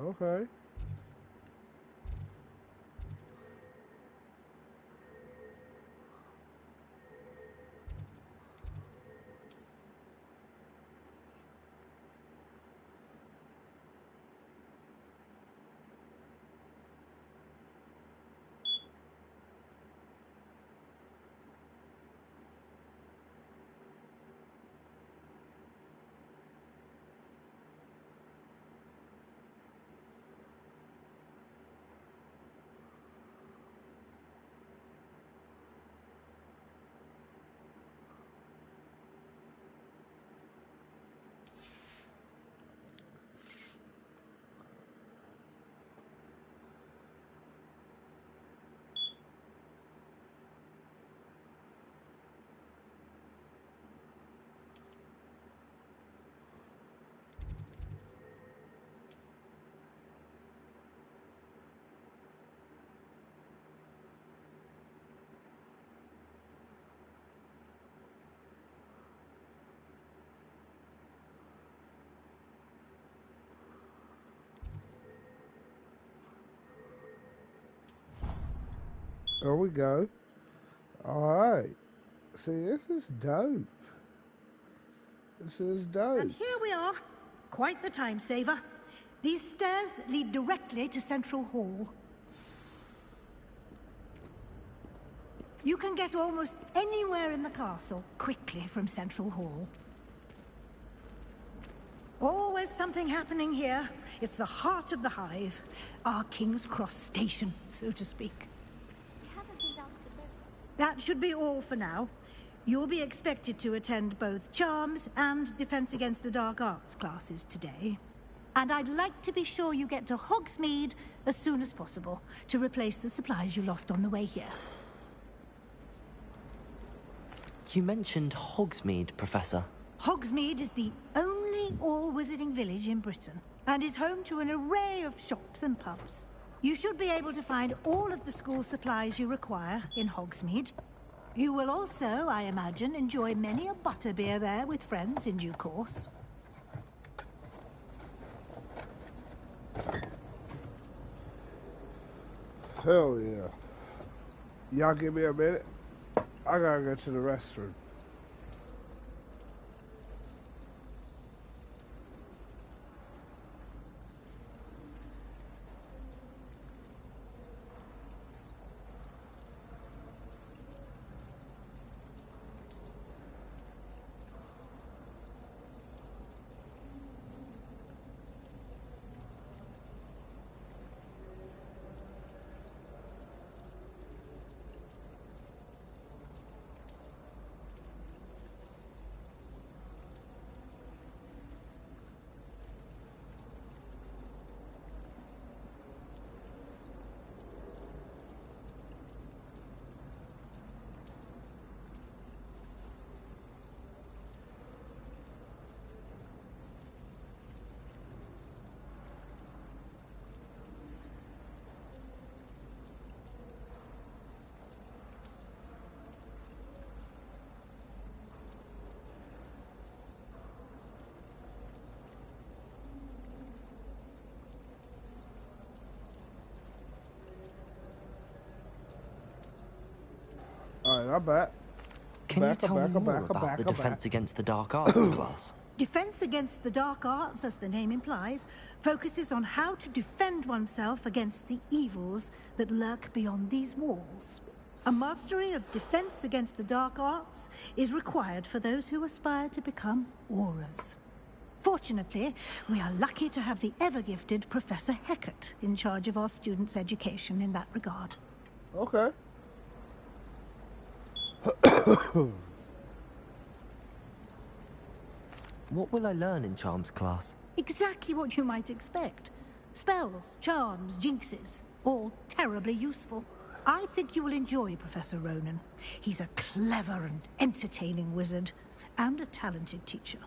A: Okay. There we go. Alright. See, this is dope. This is dope.
J: And here we are. Quite the time saver. These stairs lead directly to Central Hall. You can get almost anywhere in the castle quickly from Central Hall. Always something happening here. It's the heart of the hive. Our King's Cross station, so to speak. That should be all for now. You'll be expected to attend both Charms and Defense Against the Dark Arts classes today. And I'd like to be sure you get to Hogsmeade as soon as possible to replace the supplies you lost on the way here.
B: You mentioned Hogsmeade, Professor.
J: Hogsmeade is the only all-wizarding village in Britain and is home to an array of shops and pubs. You should be able to find all of the school supplies you require in Hogsmeade. You will also, I imagine, enjoy many a butterbeer there with friends in due course.
A: Hell yeah. Y'all give me a minute. I gotta go to the restroom. Alright, I'm back.
B: Can you tell me more about the Defense Against the Dark Arts class?
J: Defense Against the Dark Arts, as the name implies, focuses on how to defend oneself against the evils that lurk beyond these walls. A mastery of Defense Against the Dark Arts is required for those who aspire to become Aurors. Fortunately, we are lucky to have the ever-gifted Professor Hecat in charge of our students' education in that regard.
A: Okay.
B: What will I learn in Charms class?
J: Exactly what you might expect. Spells, charms, jinxes, all terribly useful. I think you will enjoy Professor Ronan. He's a clever and entertaining wizard, and a talented teacher.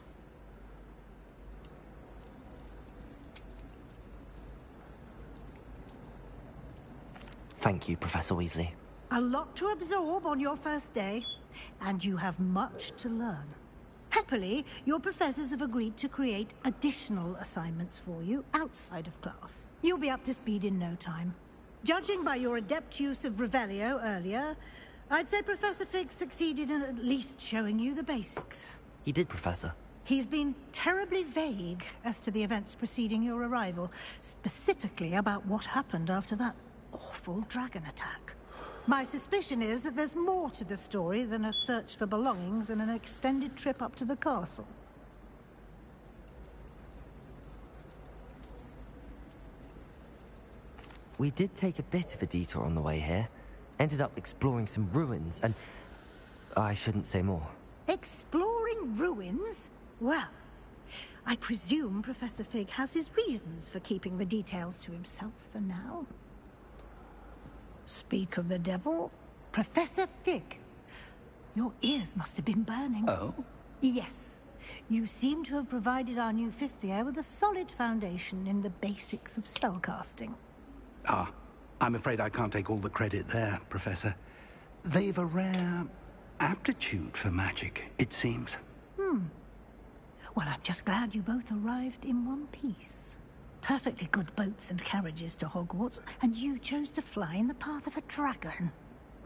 B: Thank you, Professor Weasley.
J: A lot to absorb on your first day, and you have much to learn. Happily, your professors have agreed to create additional assignments for you outside of class. You'll be up to speed in no time. Judging by your adept use of Revelio earlier, I'd say Professor Fig succeeded in at least showing you the basics.
B: He did, Professor.
J: He's been terribly vague as to the events preceding your arrival, specifically about what happened after that awful dragon attack. My suspicion is that there's more to the story than a search for belongings and an extended trip up to the castle.
B: We did take a bit of a detour on the way here. Ended up exploring some ruins and... I shouldn't say more.
J: Exploring ruins? Well, I presume Professor Fig has his reasons for keeping the details to himself for now. Speak of the devil, Professor Fig. Your ears must have been burning.
G: Oh?
J: Yes. You seem to have provided our new fifth year with a solid foundation in the basics of spellcasting.
G: Ah, I'm afraid I can't take all the credit there, Professor. They've a rare aptitude for magic, it seems.
J: Well, I'm just glad you both arrived in one piece. Perfectly good boats and carriages to Hogwarts, and you chose to fly in the path of a dragon.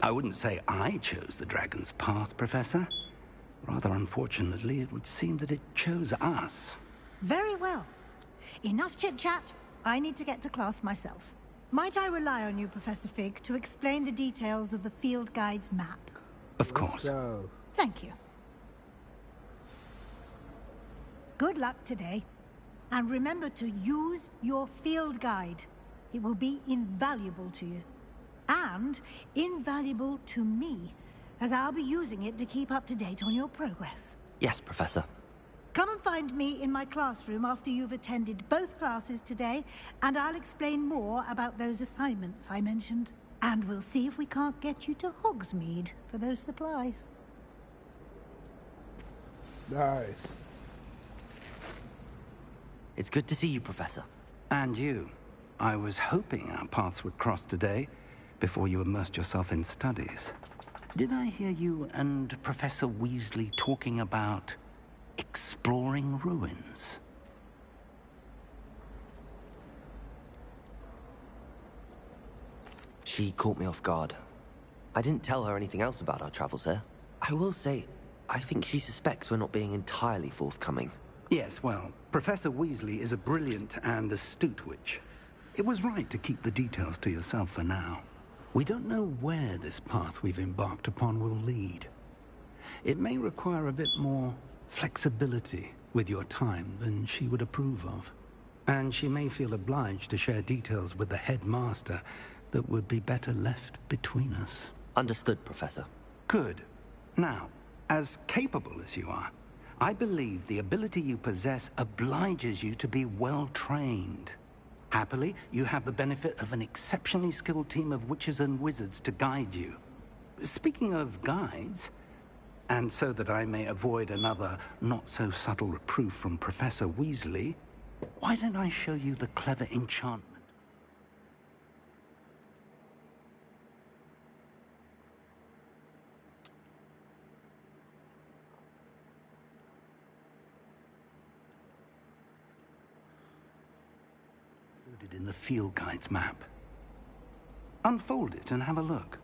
G: I wouldn't say I chose the dragon's path, Professor. Rather unfortunately, it would seem that it chose us.
J: Very well. Enough chit-chat. I need to get to class myself. Might I rely on you, Professor Fig, to explain the details of the field guide's map?
G: Of course.
J: Thank you. Good luck today. And remember to use your field guide. It will be invaluable to you. And invaluable to me, as I'll be using it to keep up to date on your progress.
B: Yes, Professor.
J: Come and find me in my classroom after you've attended both classes today, and I'll explain more about those assignments I mentioned. And we'll see if we can't get you to Hogsmeade for those supplies.
A: Nice.
B: It's good to see you, Professor.
G: And you. I was hoping our paths would cross today, before you immersed yourself in studies. Did I hear you and Professor Weasley talking about exploring ruins?
B: She caught me off guard. I didn't tell her anything else about our travels here. I will say, I think she suspects we're not being entirely forthcoming.
G: Yes, well, Professor Weasley is a brilliant and astute witch. It was right to keep the details to yourself for now. We don't know where this path we've embarked upon will lead. It may require a bit more flexibility with your time than she would approve of. And she may feel obliged to share details with the headmaster that would be better left between us.
B: Understood, Professor.
G: Good. Now, as capable as you are, I believe the ability you possess obliges you to be well-trained. Happily, you have the benefit of an exceptionally skilled team of witches and wizards to guide you. Speaking of guides, and so that I may avoid another not-so-subtle reproof from Professor Weasley, why don't I show you the clever enchantment? Included in the field guide's map. Unfold it and have a look.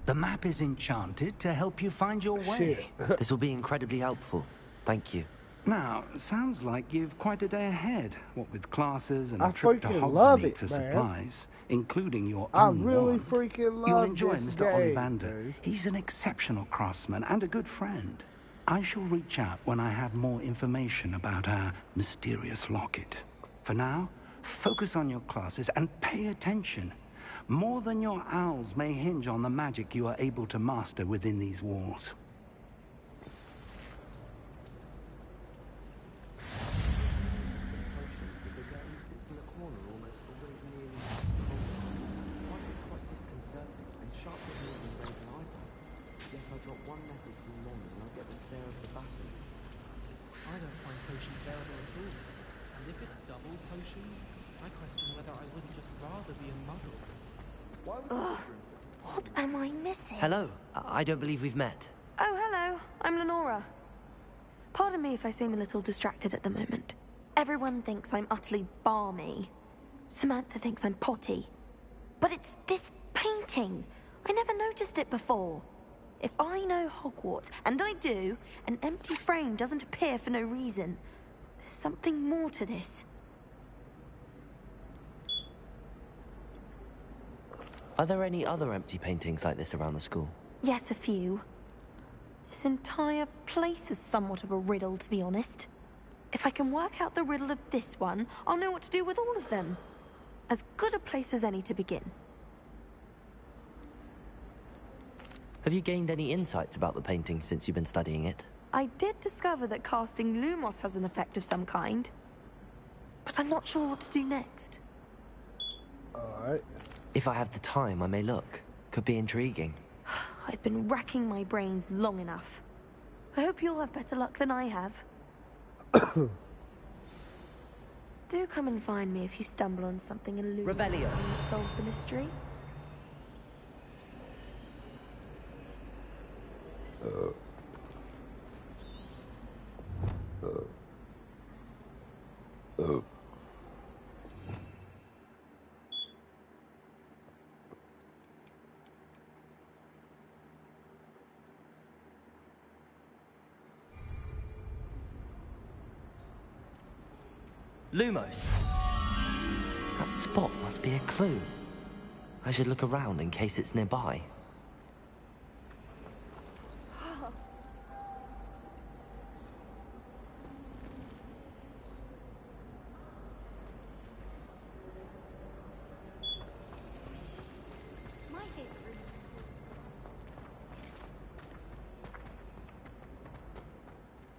G: The map is enchanted to help you find your way.
B: This will be incredibly helpful. Thank you.
G: Now, sounds like you've quite a day ahead, what with classes and
A: I
G: a trip to
A: freaking love
G: Hogsmeade
A: it,
G: for
A: man.
G: supplies, including your
A: I
G: own
A: really
G: wand.
A: freaking love
G: You'll enjoy
A: this
G: Mr.
A: game,
G: Ollivander.
A: dude.
G: He's an exceptional craftsman and a good friend. I shall reach out when I have more information about our mysterious locket. For now, focus on your classes and pay attention. More than your owls may hinge on the magic you are able to master within these walls.
P: I don't find potions bearable at all. And if it's double potions, I question whether I wouldn't just rather be a muggle.
R: Ugh, what am I missing?
B: Hello. I don't believe we've met.
R: Oh, hello. I'm Lenora. Pardon me if I seem a little distracted at the moment. Everyone thinks I'm utterly balmy. Samantha thinks I'm potty. But it's this painting. I never noticed it before. If I know Hogwarts, and I do, an empty frame doesn't appear for no reason. There's something more to this.
B: Are there any other empty paintings like this around the school?
R: Yes, a few. This entire place is somewhat of a riddle, to be honest. If I can work out the riddle of this one, I'll know what to do with all of them. As good a place as any to begin.
B: Have you gained any insights about the painting since you've been studying it?
R: I did discover that casting Lumos has an effect of some kind. But I'm not sure what to do next.
A: Alright.
B: If I have the time, I may look. Could be intriguing.
R: I've been racking my brains long enough. I hope you'll have better luck than I have. Do come and find me if you stumble on something elusive that solves the mystery.
B: Lumos. That spot must be a clue. I should look around in case it's nearby.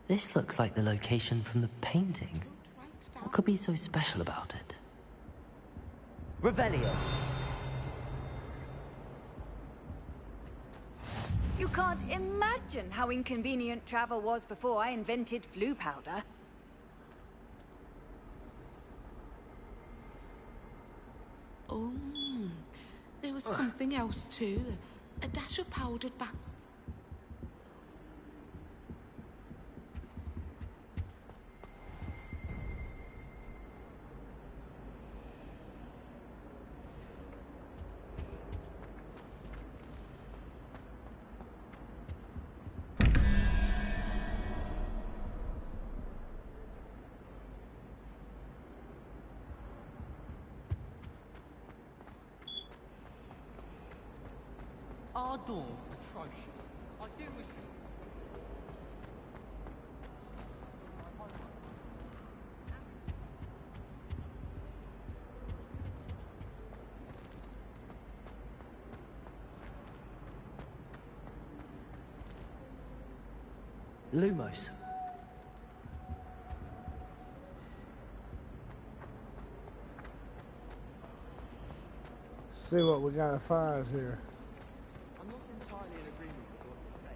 B: This looks like the location from the painting. What could be so special about it? Revelio!
S: You can't imagine how inconvenient travel was before I invented flu powder.
O: Oh, there was something else too. A dash of powdered bats.
P: Our door's atrocious. I do wish
B: Lumos.
A: See what we gotta find here.
P: I'm not entirely in agreement with what you say.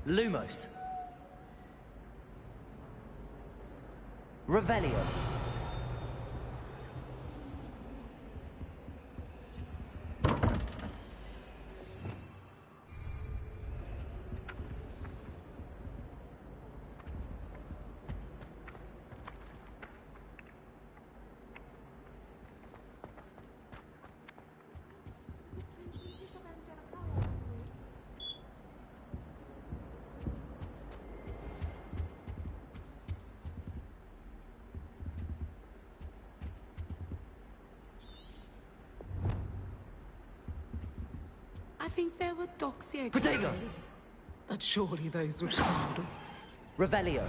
B: Lumos. Revelio.
O: I think there were doxier.
B: Protego!
O: But surely those were hard.
B: Revelio.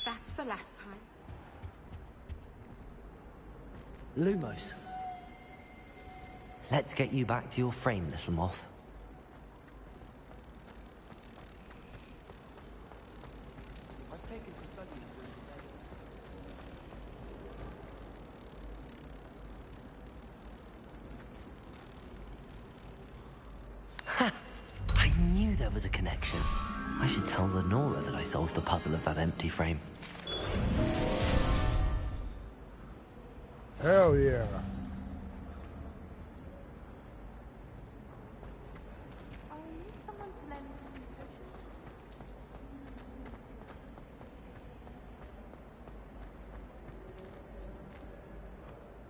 O: That's the last time.
B: Lumos. Let's get you back to your frame, little moth. Ha! I knew there was a connection. I should tell Lenora that I solved the puzzle of that empty frame.
A: Hell yeah.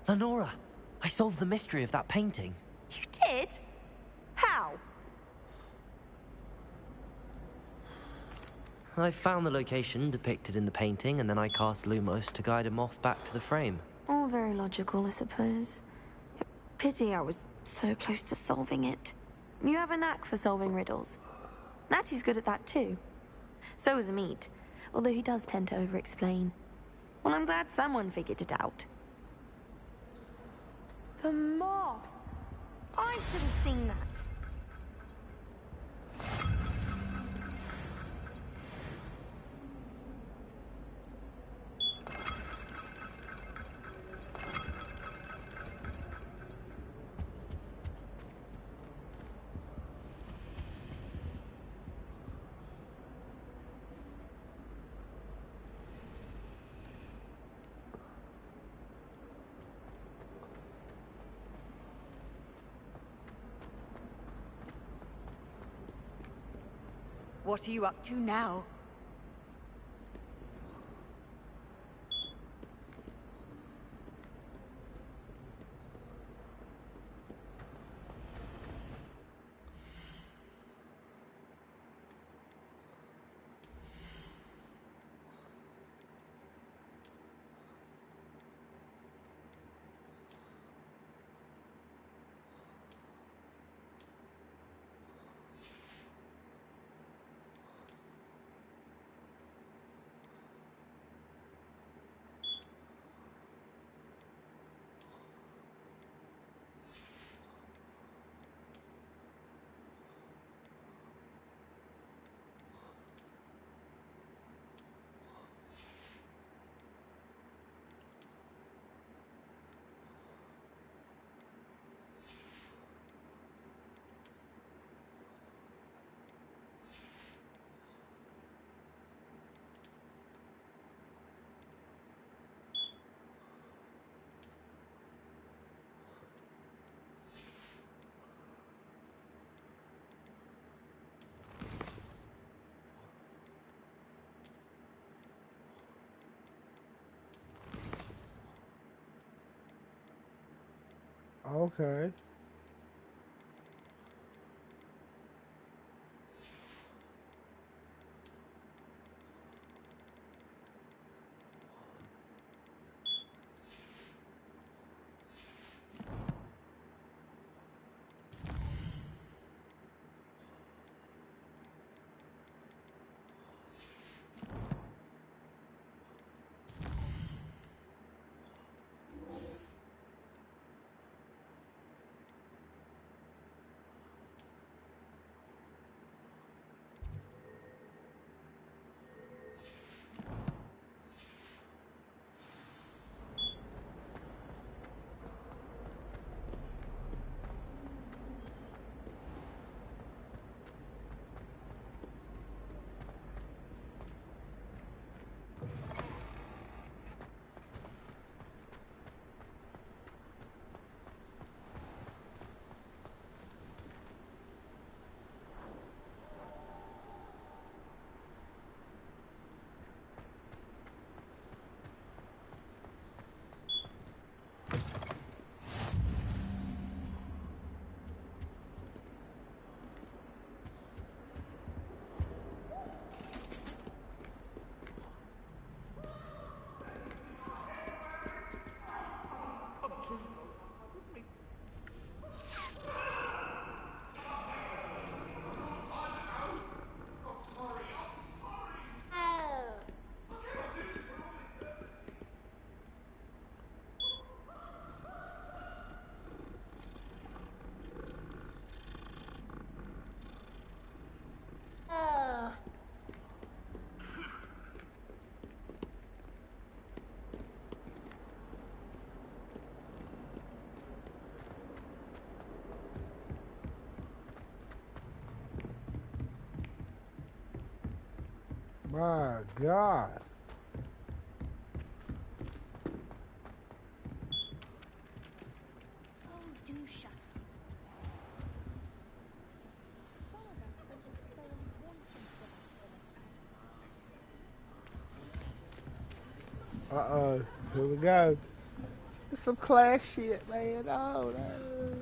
B: Lenora, I solved the mystery of that painting.
R: You did? How?
B: I found the location depicted in the painting, and then I cast Lumos to guide a moth back to the frame.
R: All very logical, I suppose. Pity I was so close to solving it. You have a knack for solving riddles. Natty's good at that too. So is Amit, although he does tend to over-explain. Well, I'm glad someone figured it out. The moth! I should have seen that.
S: What are you up to now?
A: Okay. My God.
M: Oh, do shut
A: Uh-oh. Here we go. It's some class shit, man. Oh, no.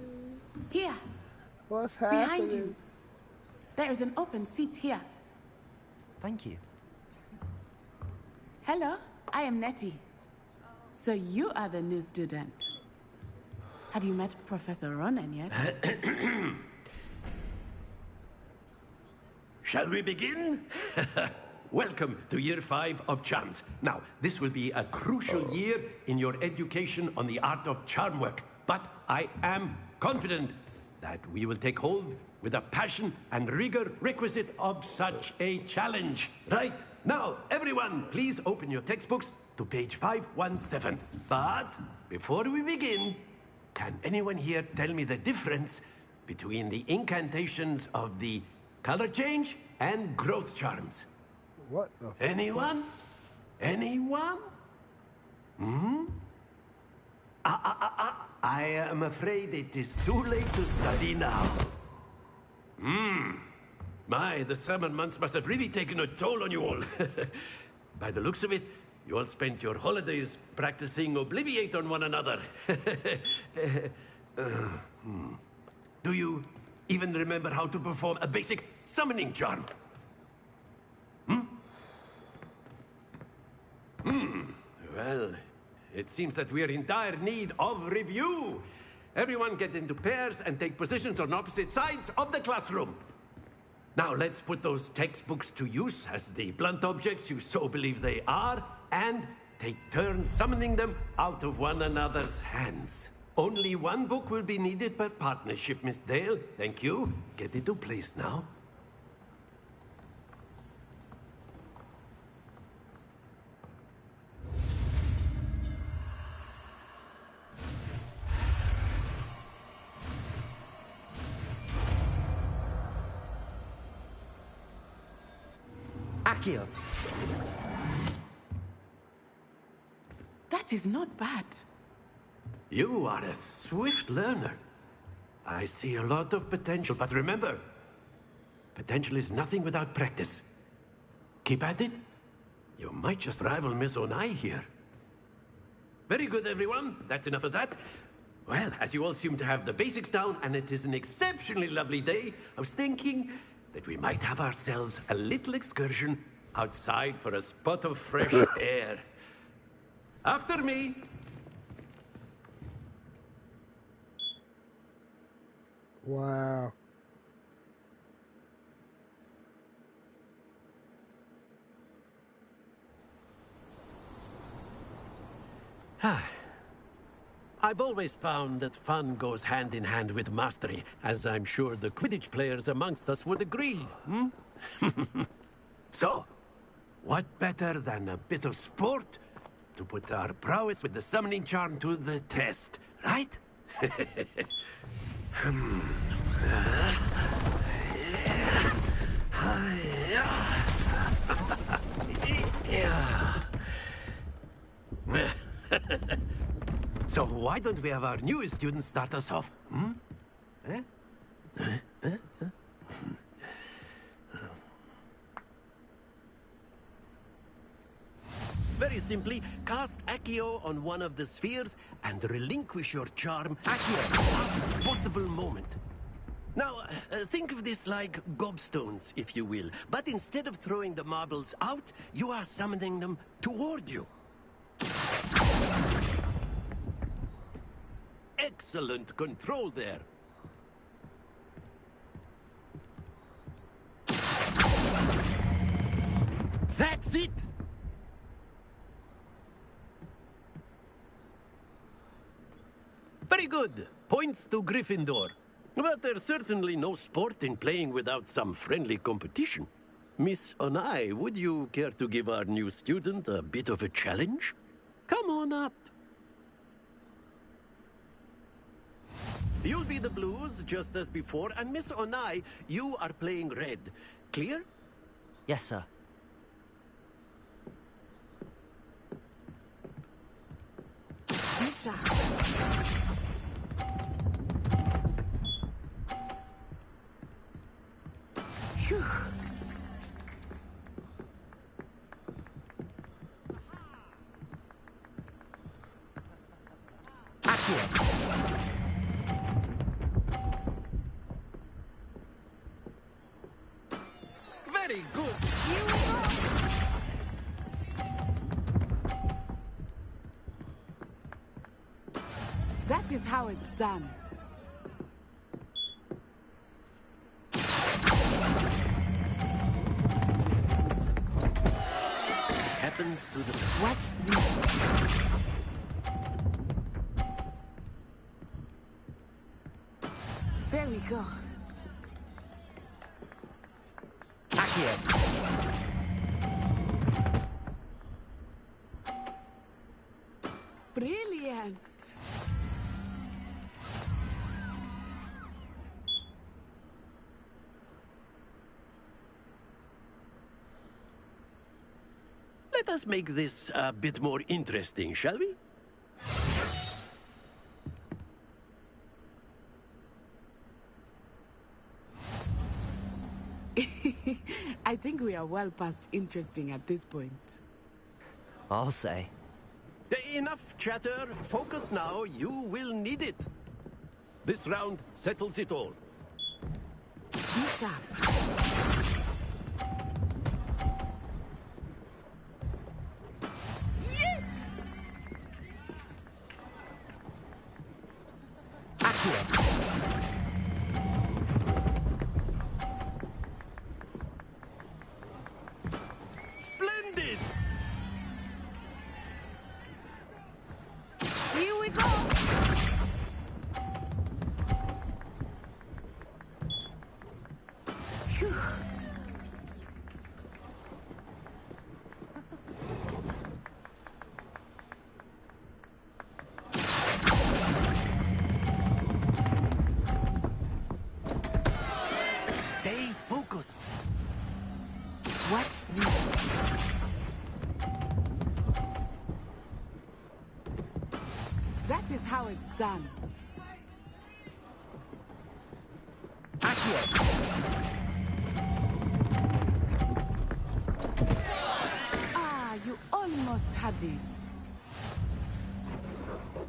O: Here.
A: What's
O: Behind
A: happening?
O: you. There is an open seat here.
B: Thank you.
O: Hello, I am Nettie. So you are the new student. Have you met Professor Ronan yet?
G: Shall we begin? Welcome to Year 5 of Charms. Now, this will be a crucial year in your education on the art of charm work. But I am confident that we will take hold with the passion and rigor requisite of such a challenge. Right, now, everyone, please open your textbooks to page 517. But before we begin, can anyone here tell me the difference between the incantations of the color change and growth charms?
A: What the
G: Anyone? Anyone? Hmm? I am afraid it is too late to study now. My, the summer months must have really taken a toll on you all. By the looks of it, you all spent your holidays practicing Obliviate on one another. Do you even remember how to perform a basic summoning charm? Well, it seems that we are in dire need of review. Everyone get into pairs and take positions on opposite sides of the classroom. Now let's put those textbooks to use as the blunt objects you so believe they are, and take turns summoning them out of one another's hands. Only one book will be needed per partnership, Miss Dale. Thank you. Get into place now.
B: Accio.
O: That is not bad.
G: You are a swift learner. I see a lot of potential, but remember, potential is nothing without practice. Keep at it. You might just rival Miss Onai here. Very good, everyone. That's enough of that. Well, as you all seem to have the basics down, and it is an exceptionally lovely day, I was thinking that we might have ourselves a little excursion outside for a spot of fresh air. After me.
A: Wow.
G: I've always found that fun goes hand in hand with mastery, as I'm sure the Quidditch players amongst us would agree. So, what better than a bit of sport to put our prowess with the summoning charm to the test, right? So why don't we have our newest student start us off? Very simply, cast Accio on one of the spheres and relinquish your charm at your last possible moment. Now, think of this like gobstones, if you will. But instead of throwing the marbles out, you are summoning them toward you. Excellent control there. That's it! Very good. Points to Gryffindor. But there's certainly no sport in playing without some friendly competition. Miss Onai, would you care to give our new student a bit of a challenge? Come on up. You'll be the blues, just as before, and Miss Onai, you are playing red. Clear?
B: Yes, sir.
O: sharp. Phew.
G: Very good.
O: That is how it's done.
G: Happens to the...
O: Watch this. There we go. Brilliant.
G: Let us make this a bit more interesting, shall we?
O: I think we are well past interesting at this point.
B: I'll say.
G: Enough chatter. Focus now. You will need it. This round settles it all.
O: Be sharp. Yes!
G: Splendid!
O: Here we go! Phew.
G: Stay focused.
O: Watch this. That is how it's done. Ah, you almost had it.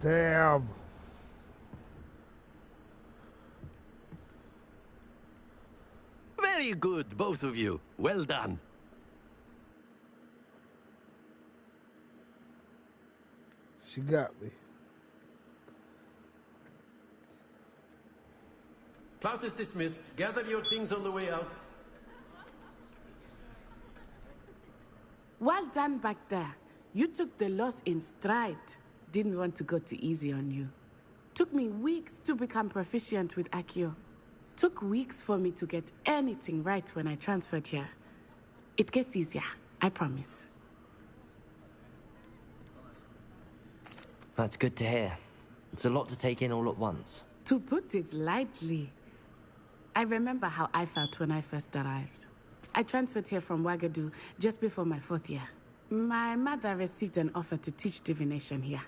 A: Damn.
G: Very good, both of you. Well done.
A: She got me.
G: Class is dismissed. Gather your things on the way out.
O: Well done back there. You took the loss in stride. Didn't want to go too easy on you. Took me weeks to become proficient with Accio. Took weeks for me to get anything right when I transferred here. It gets easier, I promise.
B: That's good to hear. It's a lot to take in all at once.
O: To put it lightly, I remember how I felt when I first arrived. I transferred here from Ouagadougou just before my 4th year. My mother received an offer to teach divination here.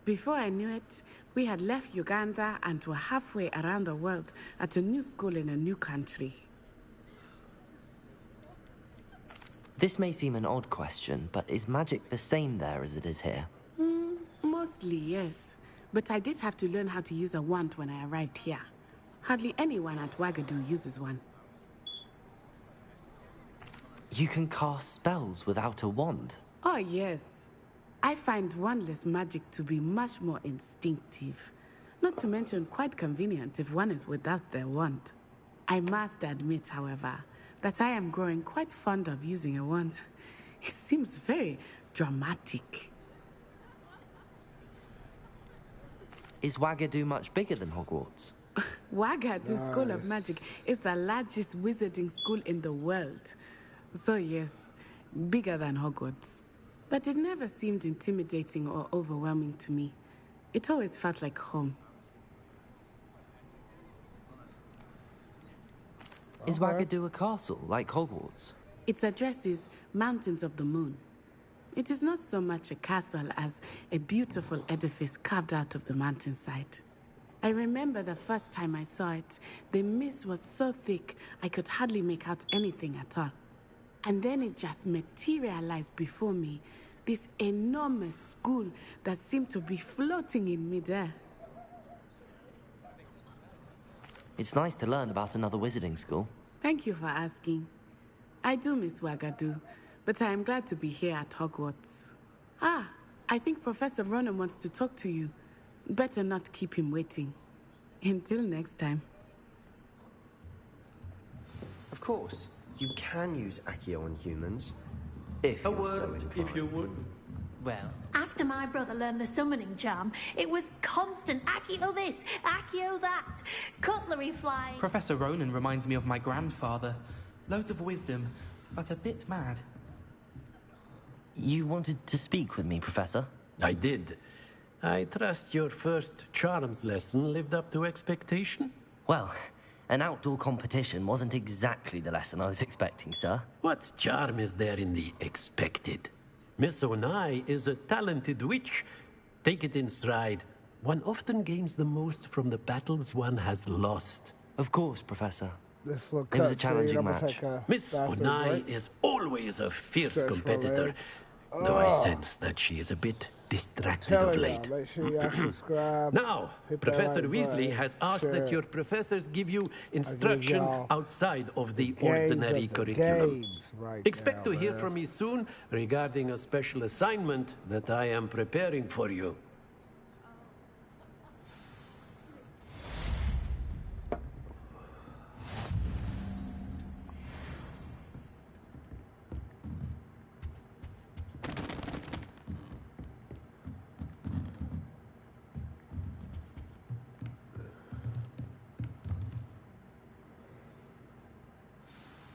O: Before I knew it, we had left Uganda and were halfway around the world at a new school in a new country.
B: This may seem an odd question, but is magic the same there as it is here?
O: Mostly, yes. But I did have to learn how to use a wand when I arrived here. Hardly anyone at Ouagadougou uses one.
B: You can cast spells without a wand?
O: Oh, yes. I find wandless magic to be much more instinctive. Not to mention quite convenient if one is without their wand. I must admit, however, that I am growing quite fond of using a wand. It seems very dramatic.
B: Is Ouagadougou much bigger than Hogwarts?
O: Ouagadougou School of Magic is the largest wizarding school in the world. So yes, bigger than Hogwarts. But it never seemed intimidating or overwhelming to me. It always felt like home.
B: Is Ouagadougou a castle, like Hogwarts?
O: Its address is Mountains of the Moon. It is not so much a castle as a beautiful edifice carved out of the mountainside. I remember the first time I saw it, the mist was so thick I could hardly make out anything at all. And then it just materialized before me, this enormous school that seemed to be floating in midair.
B: It's nice to learn about another wizarding school.
O: Thank you for asking. I do miss Wagadu, but I am glad to be here at Hogwarts. Ah, I think Professor Ronan wants to talk to you. Better not keep him waiting. Until next time.
T: Of course, you can use Accio on humans. If you're so inclined.
Q: If you would.
N: Well,
M: after my brother learned the summoning charm, it was constant Accio this, Accio that, cutlery flying.
P: Professor Ronan reminds me of my grandfather. Loads of wisdom, but a bit mad.
B: You wanted to speak with me, Professor?
G: I did. I trust your first charms lesson lived up to expectation?
B: Well, an outdoor competition wasn't exactly the lesson I was expecting, sir.
G: What charm is there in the expected? Miss Onai is a talented witch. Take it in stride. One often gains the most from the battles one has lost.
B: Of course, Professor.
A: This look
B: It was a challenging match.
G: Miss Onai is always a fierce competitor, though I sense that she is a bit distracted of late.
A: Make sure you subscribe.
G: Now, Professor Weasley has asked that your professors give you instruction outside of the ordinary curriculum. Expect to hear from me soon regarding a special assignment that I am preparing for you.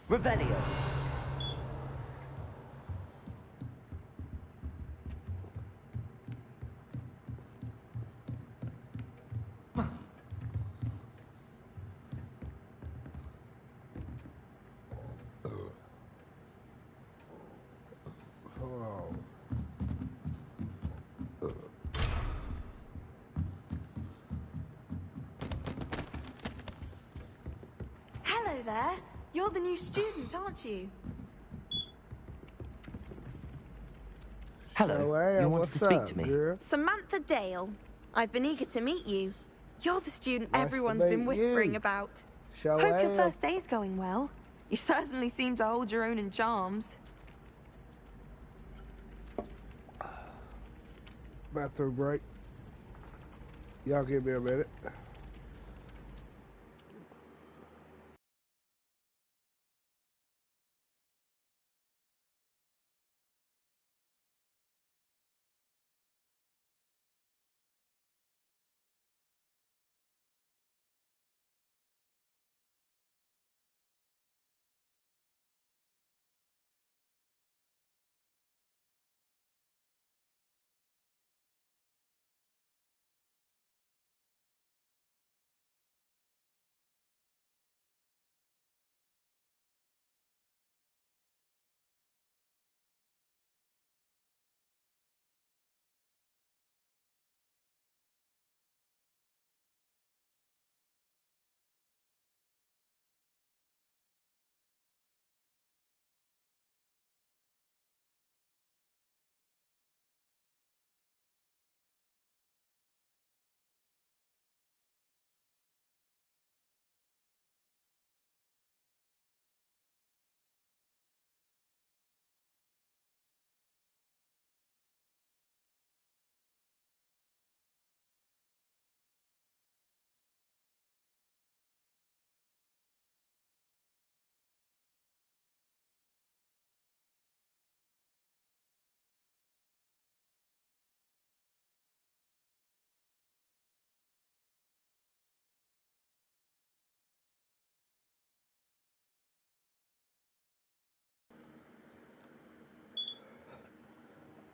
B: Revelio.
R: Hello there. You're the new student, aren't you?
B: Hello. You wanted to speak to me?
A: Girl?
R: Samantha Dale. I've been eager to meet you. You're the student
A: Nice
R: everyone's
A: to
R: been
A: meet
R: whispering
A: you.
R: about.
A: Shall
R: Hope
A: I?
R: your first day's going well. You certainly seem to hold your own in charms.
A: Bathroom break. Y'all give me a minute.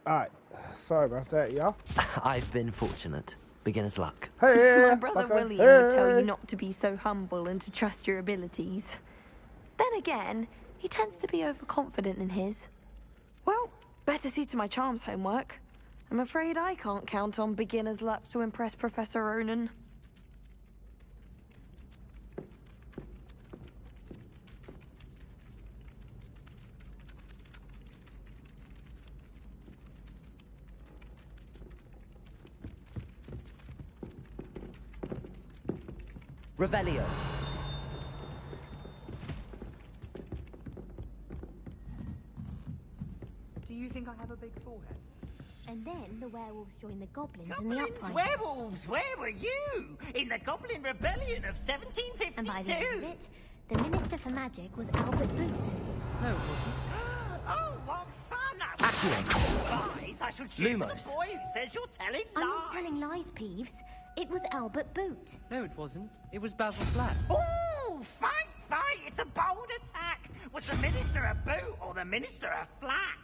A: Alright, sorry about that, y'all.
B: I've been fortunate. Beginner's luck.
A: Hey,
R: My brother
A: okay.
R: William would tell you not to be so humble and to trust your abilities. Then again, he tends to be overconfident in his. Well, better had to see to my charms homework. I'm afraid I can't count on beginner's luck to impress Professor Ronan.
B: Revelio.
U: Do you think I have a big forehead?
M: And then the werewolves joined the goblins in the
K: Goblins,
M: uprising.
K: werewolves, where were you? In the Goblin Rebellion of 1752?
M: And by the end of it, the Minister for Magic was Albert Boot.
P: No, it wasn't.
K: Oh, what fun! Lies, I shall cheer for the boy who says you're telling lies.
M: I'm not telling lies, Peeves. It was Albert Boot.
P: No, it wasn't. It was Basil Flack.
K: Ooh, fight! It's a bold attack! Was the Minister a boot or the Minister a flack?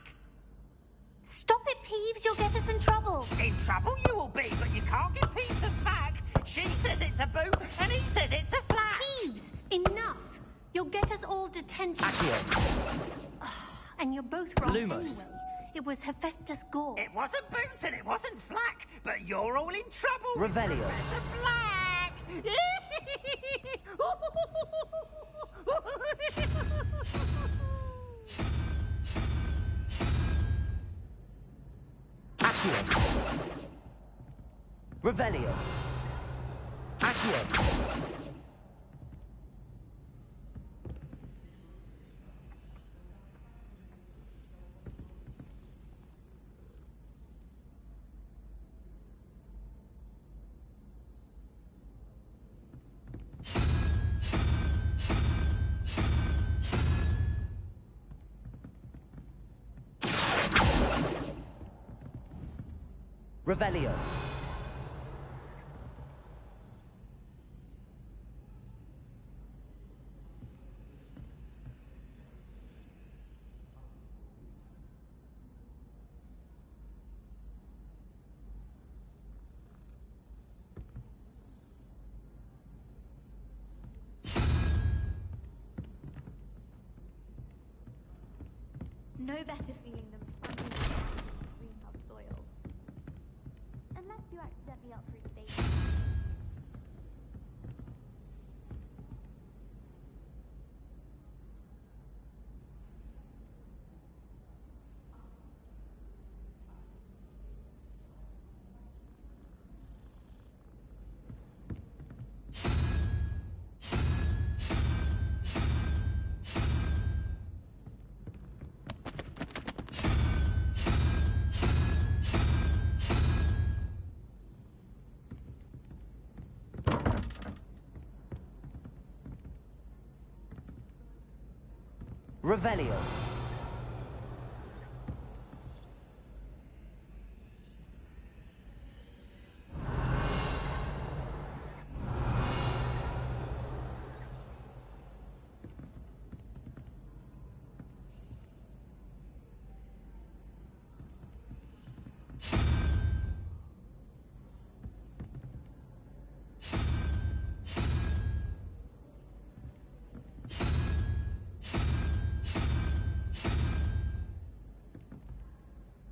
M: Stop it, Peeves. You'll get us in trouble.
K: In trouble you will be, but you can't give Peeves a smack. She says it's a boot, and he says it's a flack.
M: Peeves, enough. You'll get us all detention. And you're both wrong
B: Lumos.
M: anyway. It was Hephaestus Gore.
K: It wasn't boot and it wasn't flack, but you're all in trouble.
B: Revelio.
K: Professor Black.
B: Accio. Revelio. Accio. Revelio.
M: No better feeling than finding greenhouse soil. Unless you accidentally uproot things. Revelio.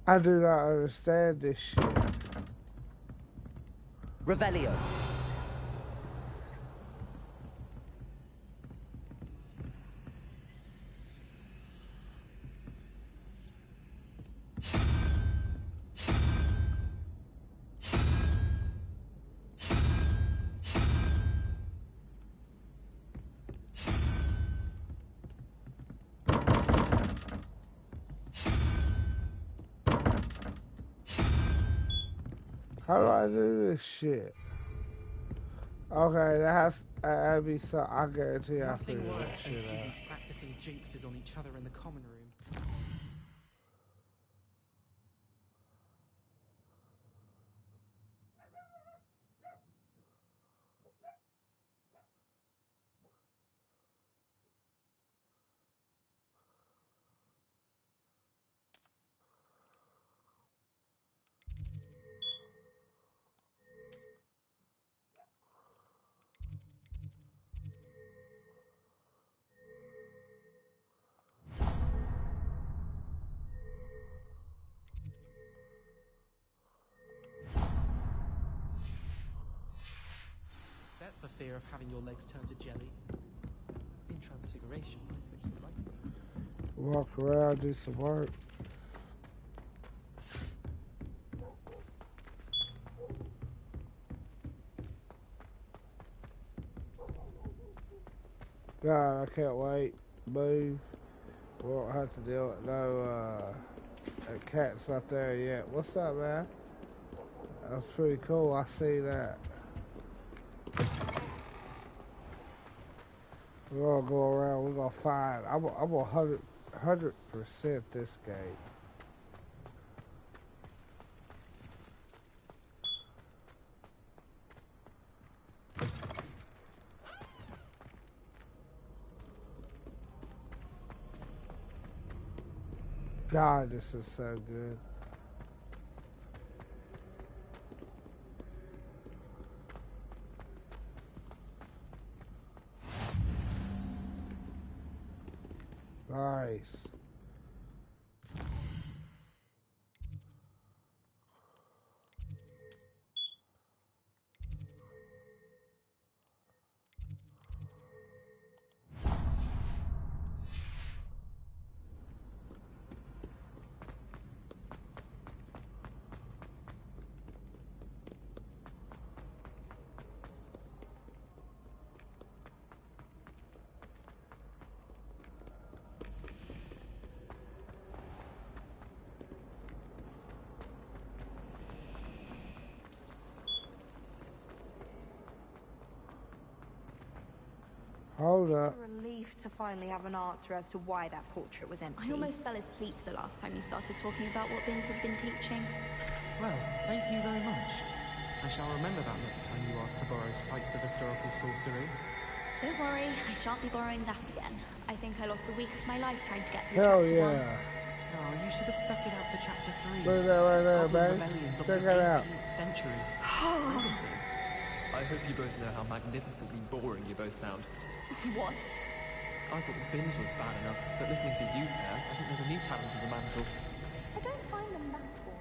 A: I do not understand this shit.
B: Revelio.
A: How do I do this shit? Okay, that has to be so. I guarantee I figured
P: Nothing
A: that
P: worse than
A: shit out.
P: students practicing jinxes on each other in the common room. of having your legs turn to jelly. In Transfiguration, I switched to the right.
A: Walk around, do some work. God, I can't wait. Move. We won't have to deal with no that cat's not there yet. What's up, man? That's pretty cool. I see that. We're gonna go around. We're gonna find. I'm 100% this game. God, this is so good. Nice. Hold up.
R: It's a relief to finally have an answer as to why that portrait was empty.
F: I almost fell asleep the last time you started talking about what Vince had been teaching.
P: Well, thank you very much. I shall remember that next time you ask to borrow sites of historical sorcery.
F: Don't worry, I shan't be borrowing that again. I think I lost a week of my life trying to get through
A: Hell
F: chapter
A: yeah.
P: 1. Oh, you should have stuck it out to chapter 3.
A: Look at that right there,
P: Goblin
A: man.
P: rebellions of
A: Check
P: the
A: it out.
P: 18th century.
Q: Riveting. I hope you both know how magnificently boring you both sound.
F: What?
P: I thought Vince was bad enough, but listening to you, Claire, I think there's a new talent on the mantle.
F: I don't find them that boring.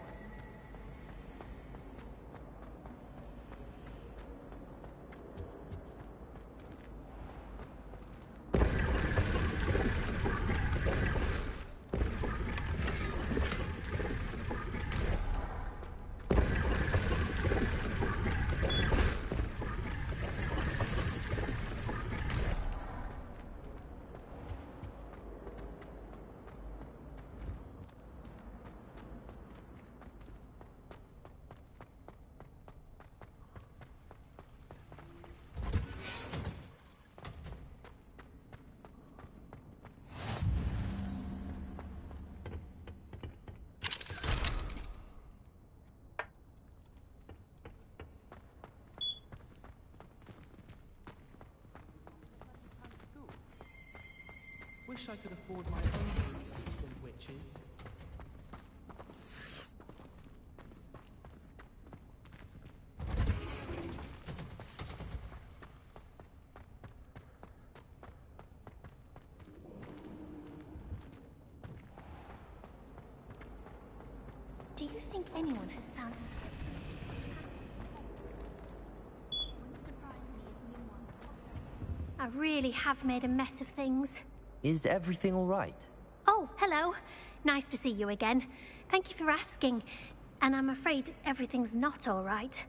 P: Wish I could afford my own food than witches.
M: Do you think anyone has found him? I really have made a mess of things.
B: Is everything all right?
M: Oh, hello. Nice to see you again. Thank you for asking. And I'm afraid everything's not all right.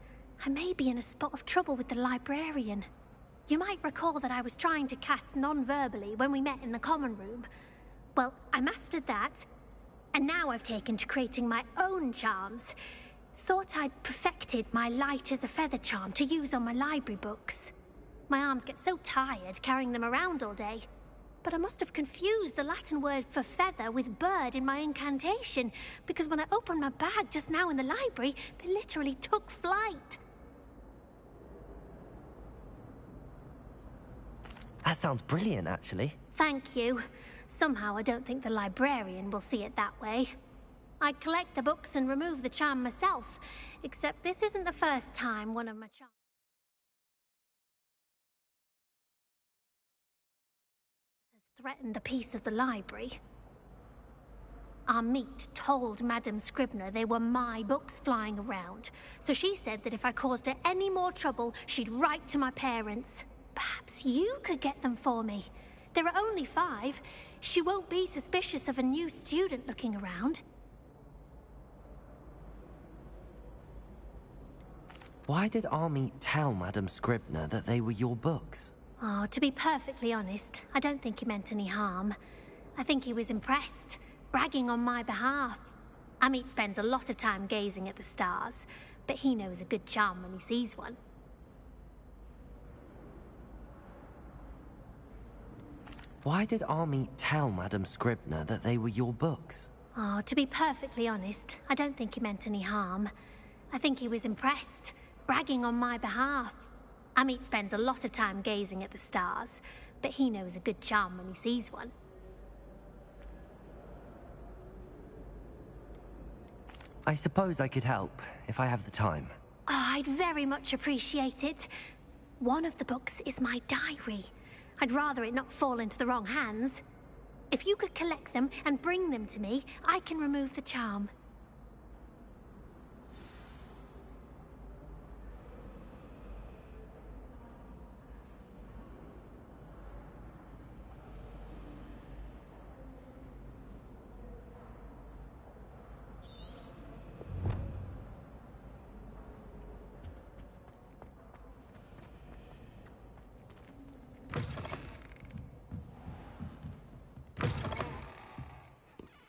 M: I may be in a spot of trouble with the librarian. You might recall that I was trying to cast non-verbally when we met in the common room. Well, I mastered that, and now I've taken to creating my own charms. Thought I'd perfected my light as a feather charm to use on my library books. My arms get so tired carrying them around all day. But I must have confused the Latin word for feather with bird in my incantation, because when I opened my bag just now in the library, they literally took flight.
B: That sounds brilliant, actually.
M: Thank you. Somehow I don't think the librarian will see it that way. I collect the books and remove the charm myself, except this isn't the first time one of my charms has threatened the peace of the library. Our meet told Madame Scribner they were my books flying around, so she said that if I caused her any more trouble, she'd write to my parents. Perhaps you could get them for me. There are only 5. She won't be suspicious of a new student looking around.
B: Why did Army tell Madame Scribner that they were your books?
M: Oh, to be perfectly honest, I don't think he meant any harm. I think he was impressed, bragging on my behalf. Amit spends a lot of time gazing at the stars, but he knows a good charm when he sees one.
B: Why did Army tell Madame Scribner that they were your books?
M: Oh, to be perfectly honest, I don't think he meant any harm. I think he was impressed, bragging on my behalf. Amit spends a lot of time gazing at the stars, but he knows a good charm when he sees one.
B: I suppose I could help, if I have the time.
M: Oh, I'd very much appreciate it. One of the books is my diary. I'd rather it not fall into the wrong hands. If you could collect them and bring them to me, I can remove the charm.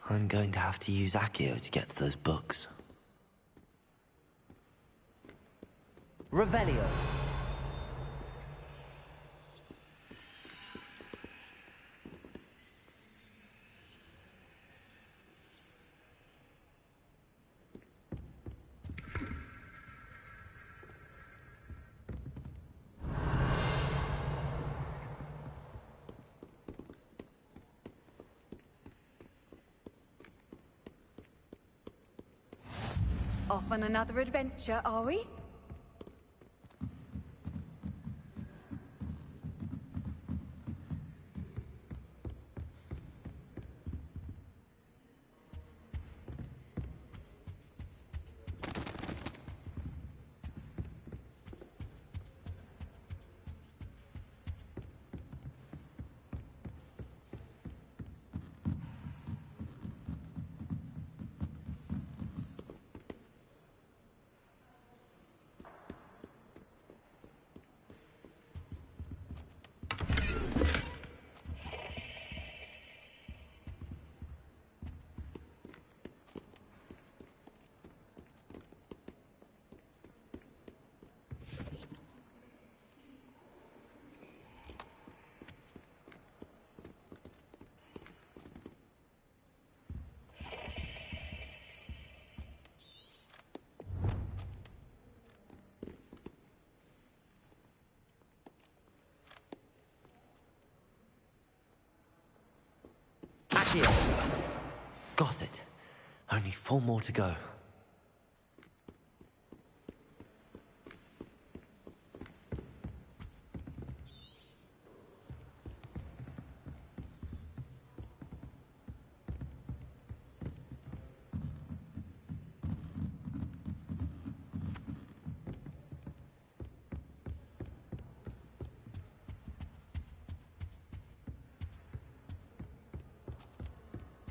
B: I'm going to have to use Accio to get to those books. Revelio.
S: Off on another adventure, are we?
B: Got it. Only 4 more to go.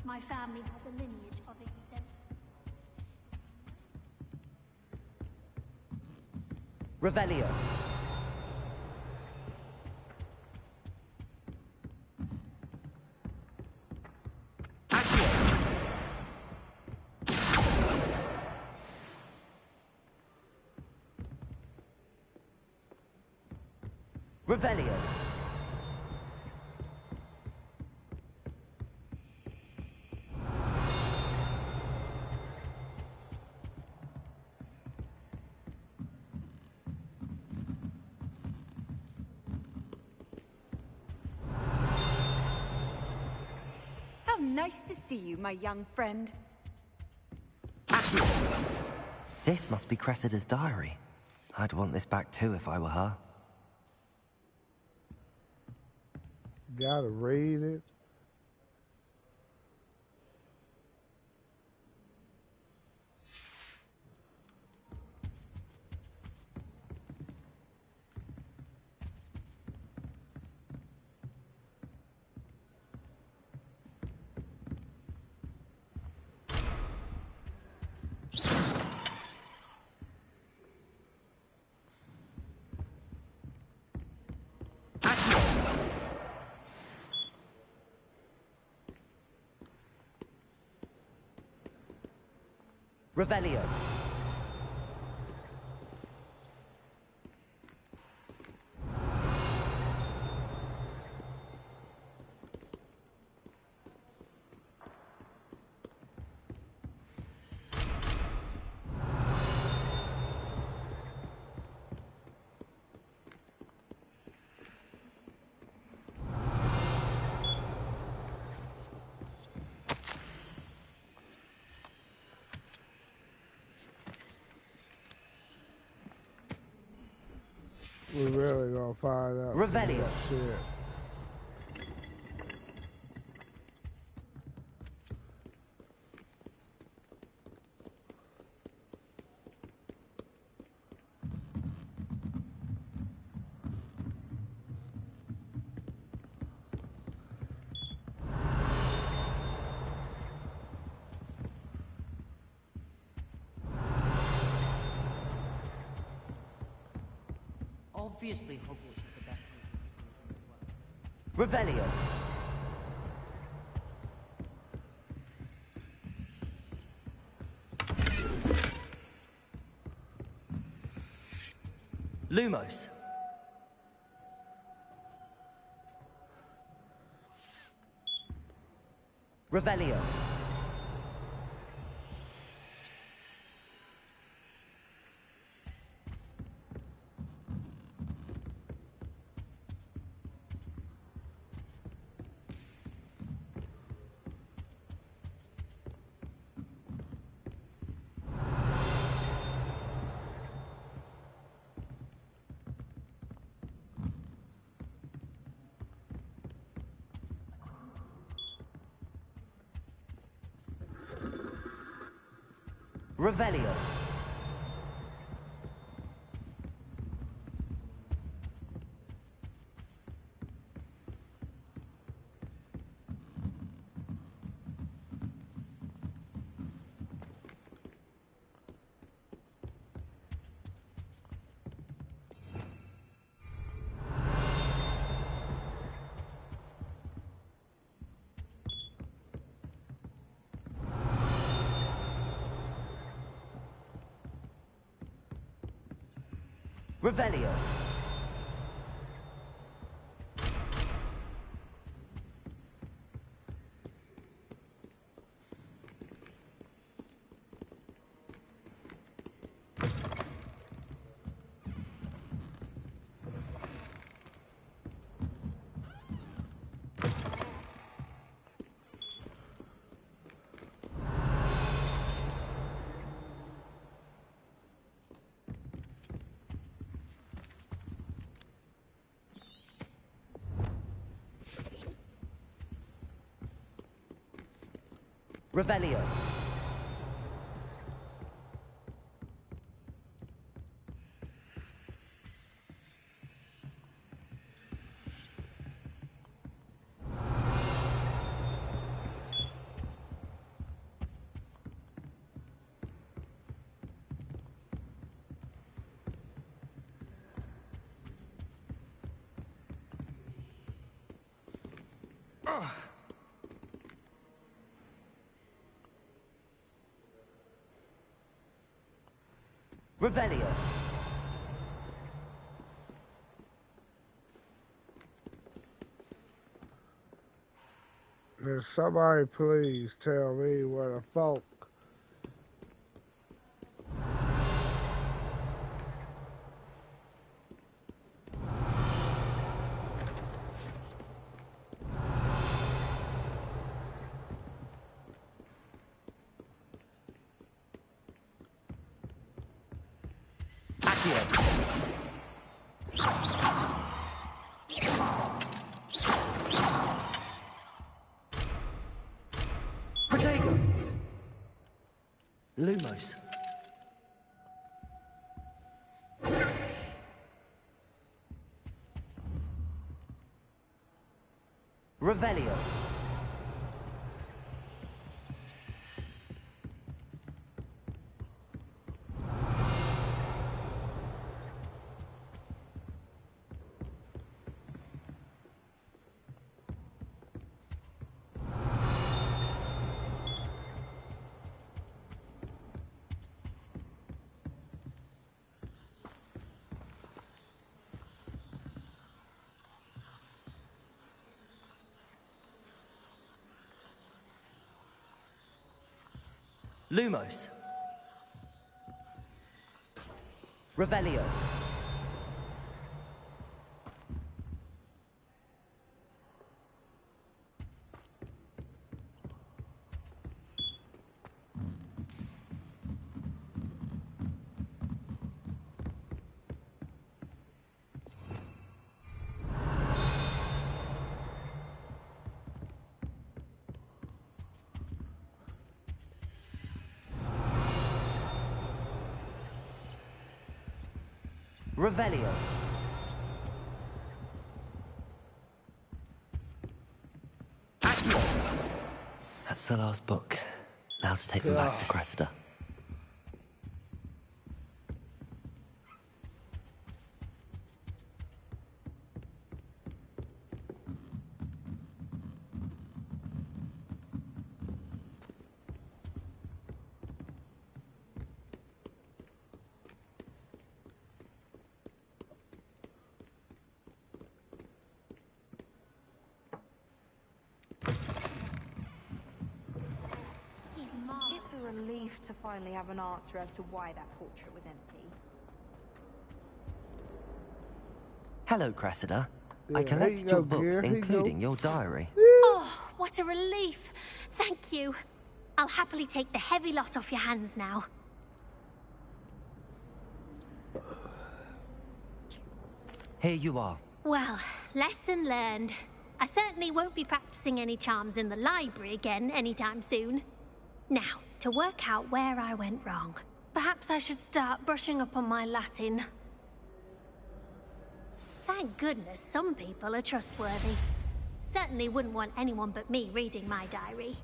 M: My family has a lineage of exempt.
B: Revelio. Revelio.
S: How nice to see you, my young friend.
B: This must be Cressida's diary. I'd want this back too if I were her.
A: Gotta read it.
B: Revelio.
A: We really gonna find out
B: Revelio.
A: some shit.
P: Obviously, Hogwarts is the best
B: Revelio. Lumos. Revelio. Revelio. Revelio. Revelio. Revelio.
A: Can somebody please tell me where the folk?
B: Protego. Lumos. Revelio. Lumos. Revelio. Revelio. That's the last book. Now to take them back to Cressida.
D: It's a relief to finally have an answer as to why that portrait was empty.
B: Hello, Cressida. I collected your books, including your diary.
M: Oh, what a relief. Thank you. I'll happily take the heavy lot off your hands now.
B: Here you are.
M: Well, lesson learned. I certainly won't be practicing any charms in the library again anytime soon. Now, to work out where I went wrong. Perhaps I should start brushing up on my Latin. Thank goodness some people are trustworthy. Certainly wouldn't want anyone but me reading my diary.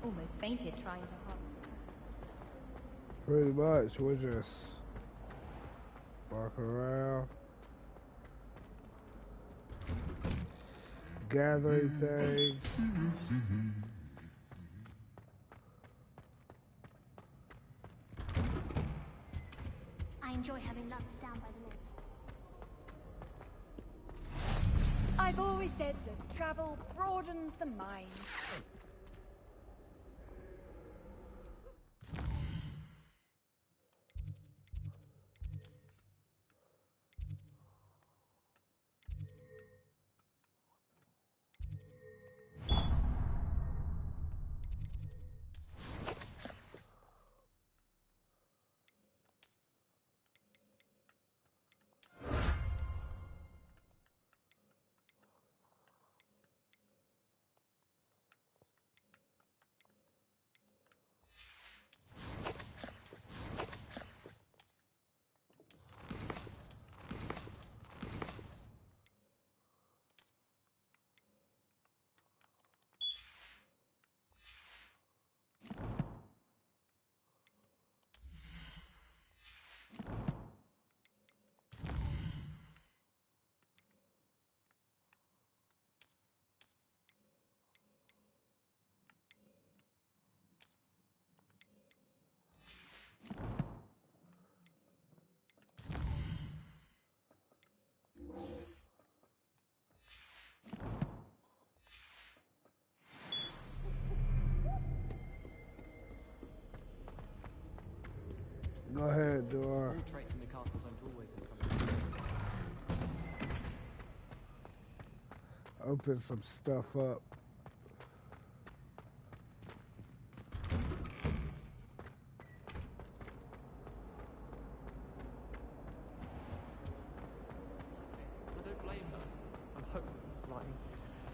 D: Almost fainted trying to hug.
A: Pretty much, we're just walking around, gathering things.
M: I enjoy having lunch down by the lake.
S: I've always said that travel broadens the mind.
A: Go ahead, Dora.
P: All traits in the castle don't always come.
A: Open some stuff up.
P: I don't blame her. I'm hopeless, like,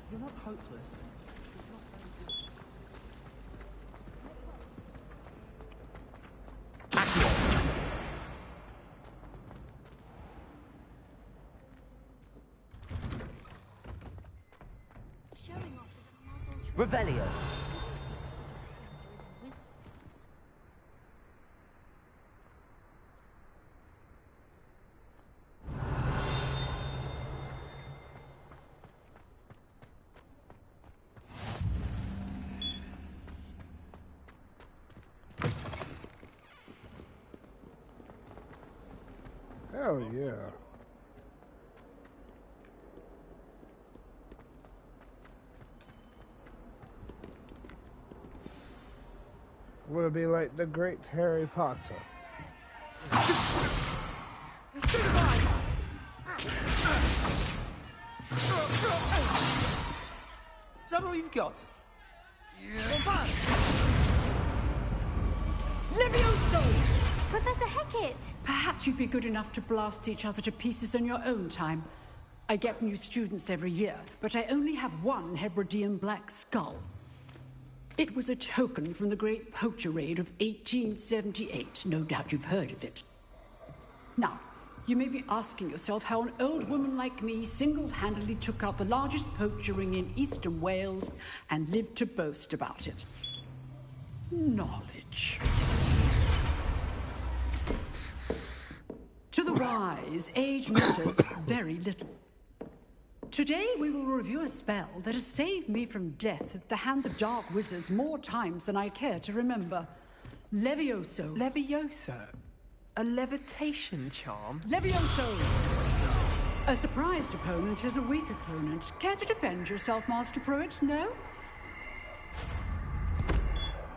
P: you're not hopeless.
M: Showing
B: Revelio.
A: Hell yeah. I want to be like the great Harry Potter.
U: Is that all you've got? Yeah.
E: Levioso!
M: Professor Hecat!
E: Perhaps you'd be good enough to blast each other to pieces in your own time. I get new students every year, but I only have one Hebridean black skull. It was a token from the Great Poacher Raid of 1878. No doubt you've heard of it. Now, you may be asking yourself how an old woman like me single-handedly took out the largest poacher ring in eastern Wales and lived to boast about it. Knowledge. To the wise, age matters very little. Today we will review a spell that has saved me from death at the hands of dark wizards more times than I care to remember. Levioso.
Q: Levioso? A levitation charm?
E: Levioso! A surprised opponent is a weak opponent. Care to defend yourself, Master Pruitt? No?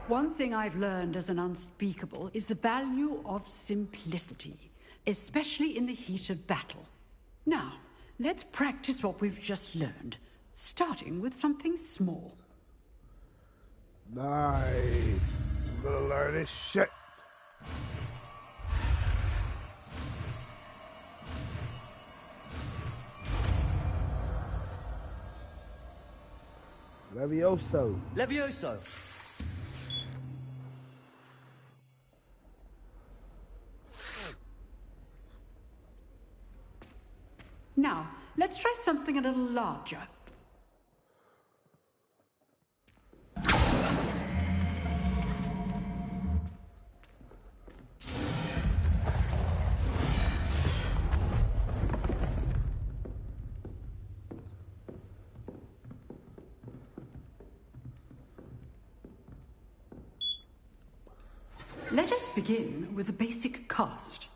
E: One thing I've learned as an unspeakable is the value of simplicity, especially in the heat of battle. Now, let's practice what we've just learned, starting with something small.
A: Nice. I'm gonna learn this shit. Levioso.
B: Levioso.
E: Now, let's try something a little larger. Let us begin with a basic cast.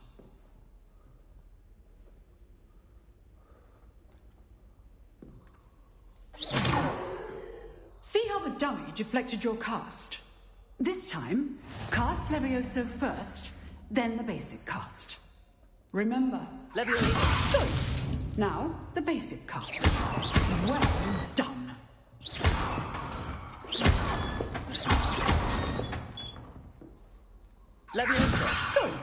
E: See how the dummy deflected your cast? This time, cast Levioso first, then the basic cast. Remember, Levioso. Good. Now, the basic cast. Well done.
B: Levioso.
E: Good.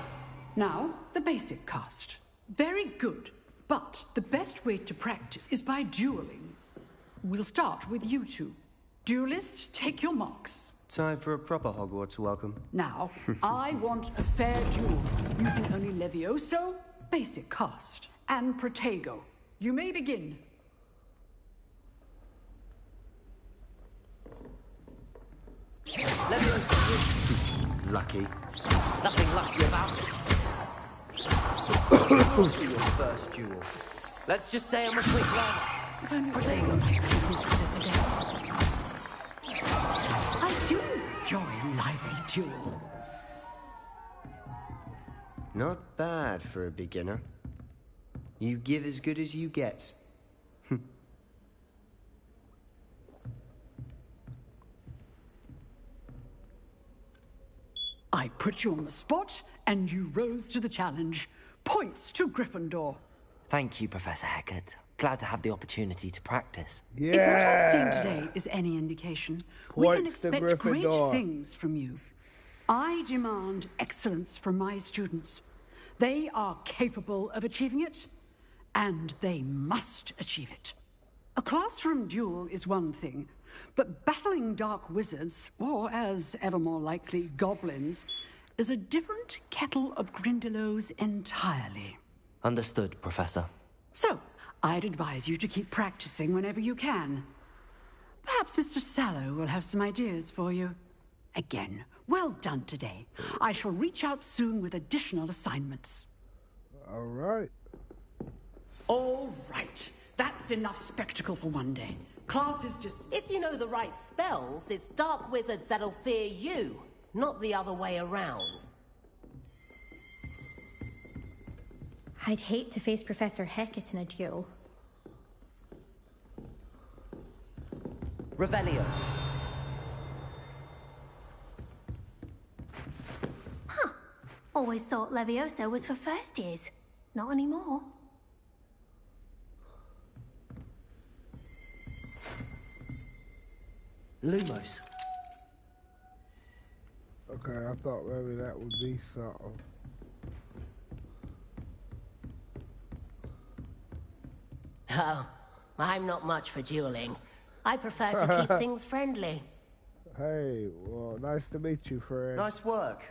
E: Now, the basic cast. Very good. But the best way to practice is by dueling. We'll start with you two. Duelists, take your marks.
T: Time for a proper Hogwarts welcome.
E: Now, I want a fair duel, using only Levioso, basic cast, and Protego. You may begin.
B: Levioso.
T: Lucky.
B: Nothing lucky about it. Yours be your first duel. Let's just say I'm a quick learner.
E: If only Protego might practice this again. I do enjoy a lively duel.
T: Not bad for a beginner. You give as good as you get.
E: I put you on the spot, and you rose to the challenge. Points to Gryffindor.
B: Thank you, Professor Hecat. Glad to have the opportunity to practice.
A: Yeah.
E: If what I've seen today is any indication, we can
A: Points to
E: expect great
A: Gryffindor.
E: things from you. I demand excellence from my students. They are capable of achieving it, and they must achieve it. A classroom duel is one thing, but battling dark wizards, or as ever more likely, goblins, is a different kettle of Grindylows entirely.
B: Understood, Professor.
E: So, I'd advise you to keep practicing whenever you can. Perhaps Mr. Sallow will have some ideas for you. Again, well done today. I shall reach out soon with additional assignments.
A: All right.
E: All right. That's enough spectacle for one day. Class is just...
H: If you know the right spells, it's dark wizards that'll fear you, not the other way around.
M: I'd hate to face Professor Hecat in a duel.
T: Revelio.
M: Huh. Always thought Leviosa was for first years. Not anymore.
B: Lumos.
A: Okay, I thought maybe that would be something.
H: Oh, I'm not much for dueling. I prefer to keep things friendly.
A: Hey, well, nice to meet you, friend.
T: Nice work.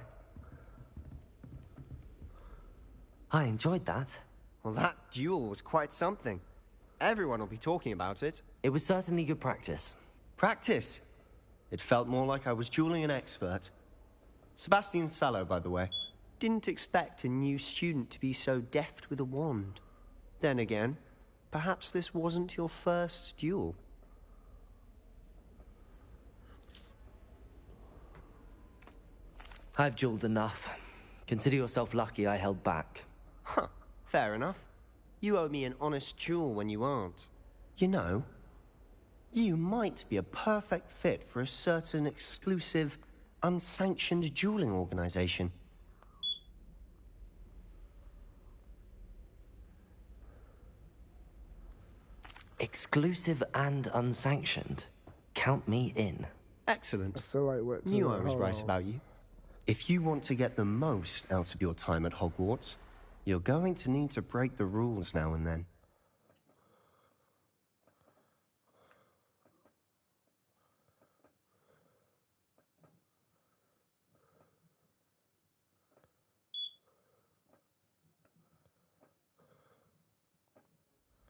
B: I enjoyed that.
T: Well, that duel was quite something. Everyone will be talking about it.
B: It was certainly good practice.
T: Practice? It felt more like I was dueling an expert. Sebastian Sallow, by the way. Didn't expect a new student to be so deft with a wand. Then again, perhaps this wasn't your first duel.
B: I've dueled enough. Consider yourself lucky I held back.
T: Huh, fair enough. You owe me an honest duel when you aren't. You know, you might be a perfect fit for a certain exclusive, unsanctioned dueling organization.
B: Exclusive and unsanctioned? Count me in.
T: Excellent.
A: I feel like what
T: Knew I was right about you. If you want to get the most out of your time at Hogwarts, you're going to need to break the rules now and then.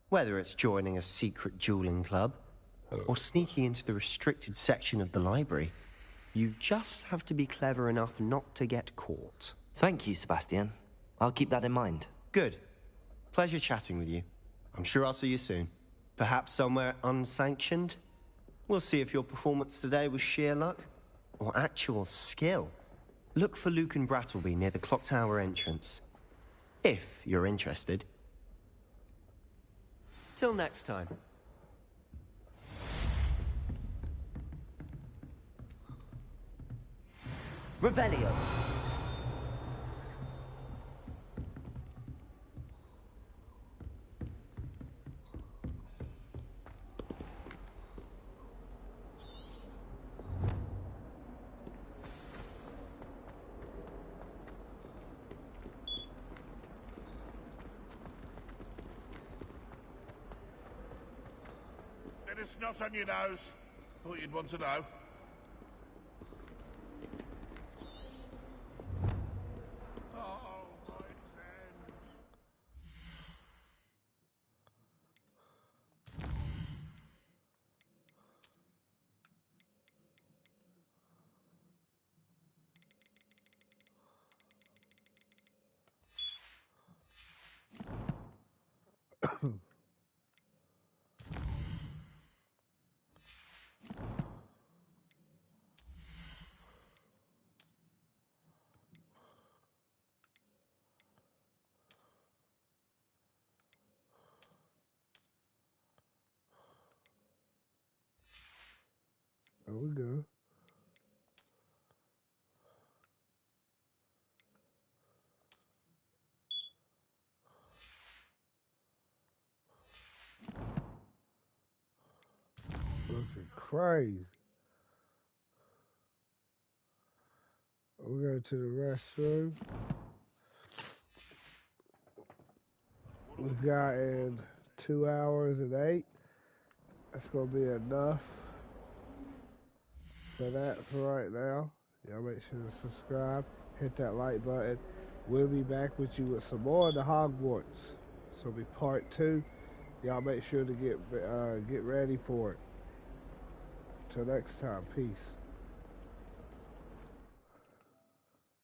T: Whether it's joining a secret dueling club, or sneaking into the restricted section of the library, you just have to be clever enough not to get caught.
B: Thank you, Sebastian. I'll keep that in mind.
T: Good. Pleasure chatting with you. I'm sure I'll see you soon. Perhaps somewhere unsanctioned? We'll see if your performance today was sheer luck, or actual skill. Look for Luke and Brattleby near the clock tower entrance. If you're interested. Till next time.
B: Revelio.
V: It's not on your nose. Thought you'd want to know.
A: There we go. Looking crazy. We'll go to the restroom. We've got in 2 hours and 8. That's gonna be enough for that for right now. Y'all make sure to subscribe, hit that like button. We'll be back with you with some more of the Hogwarts. So be part 2. Y'all make sure to get ready for it. Till next time, peace.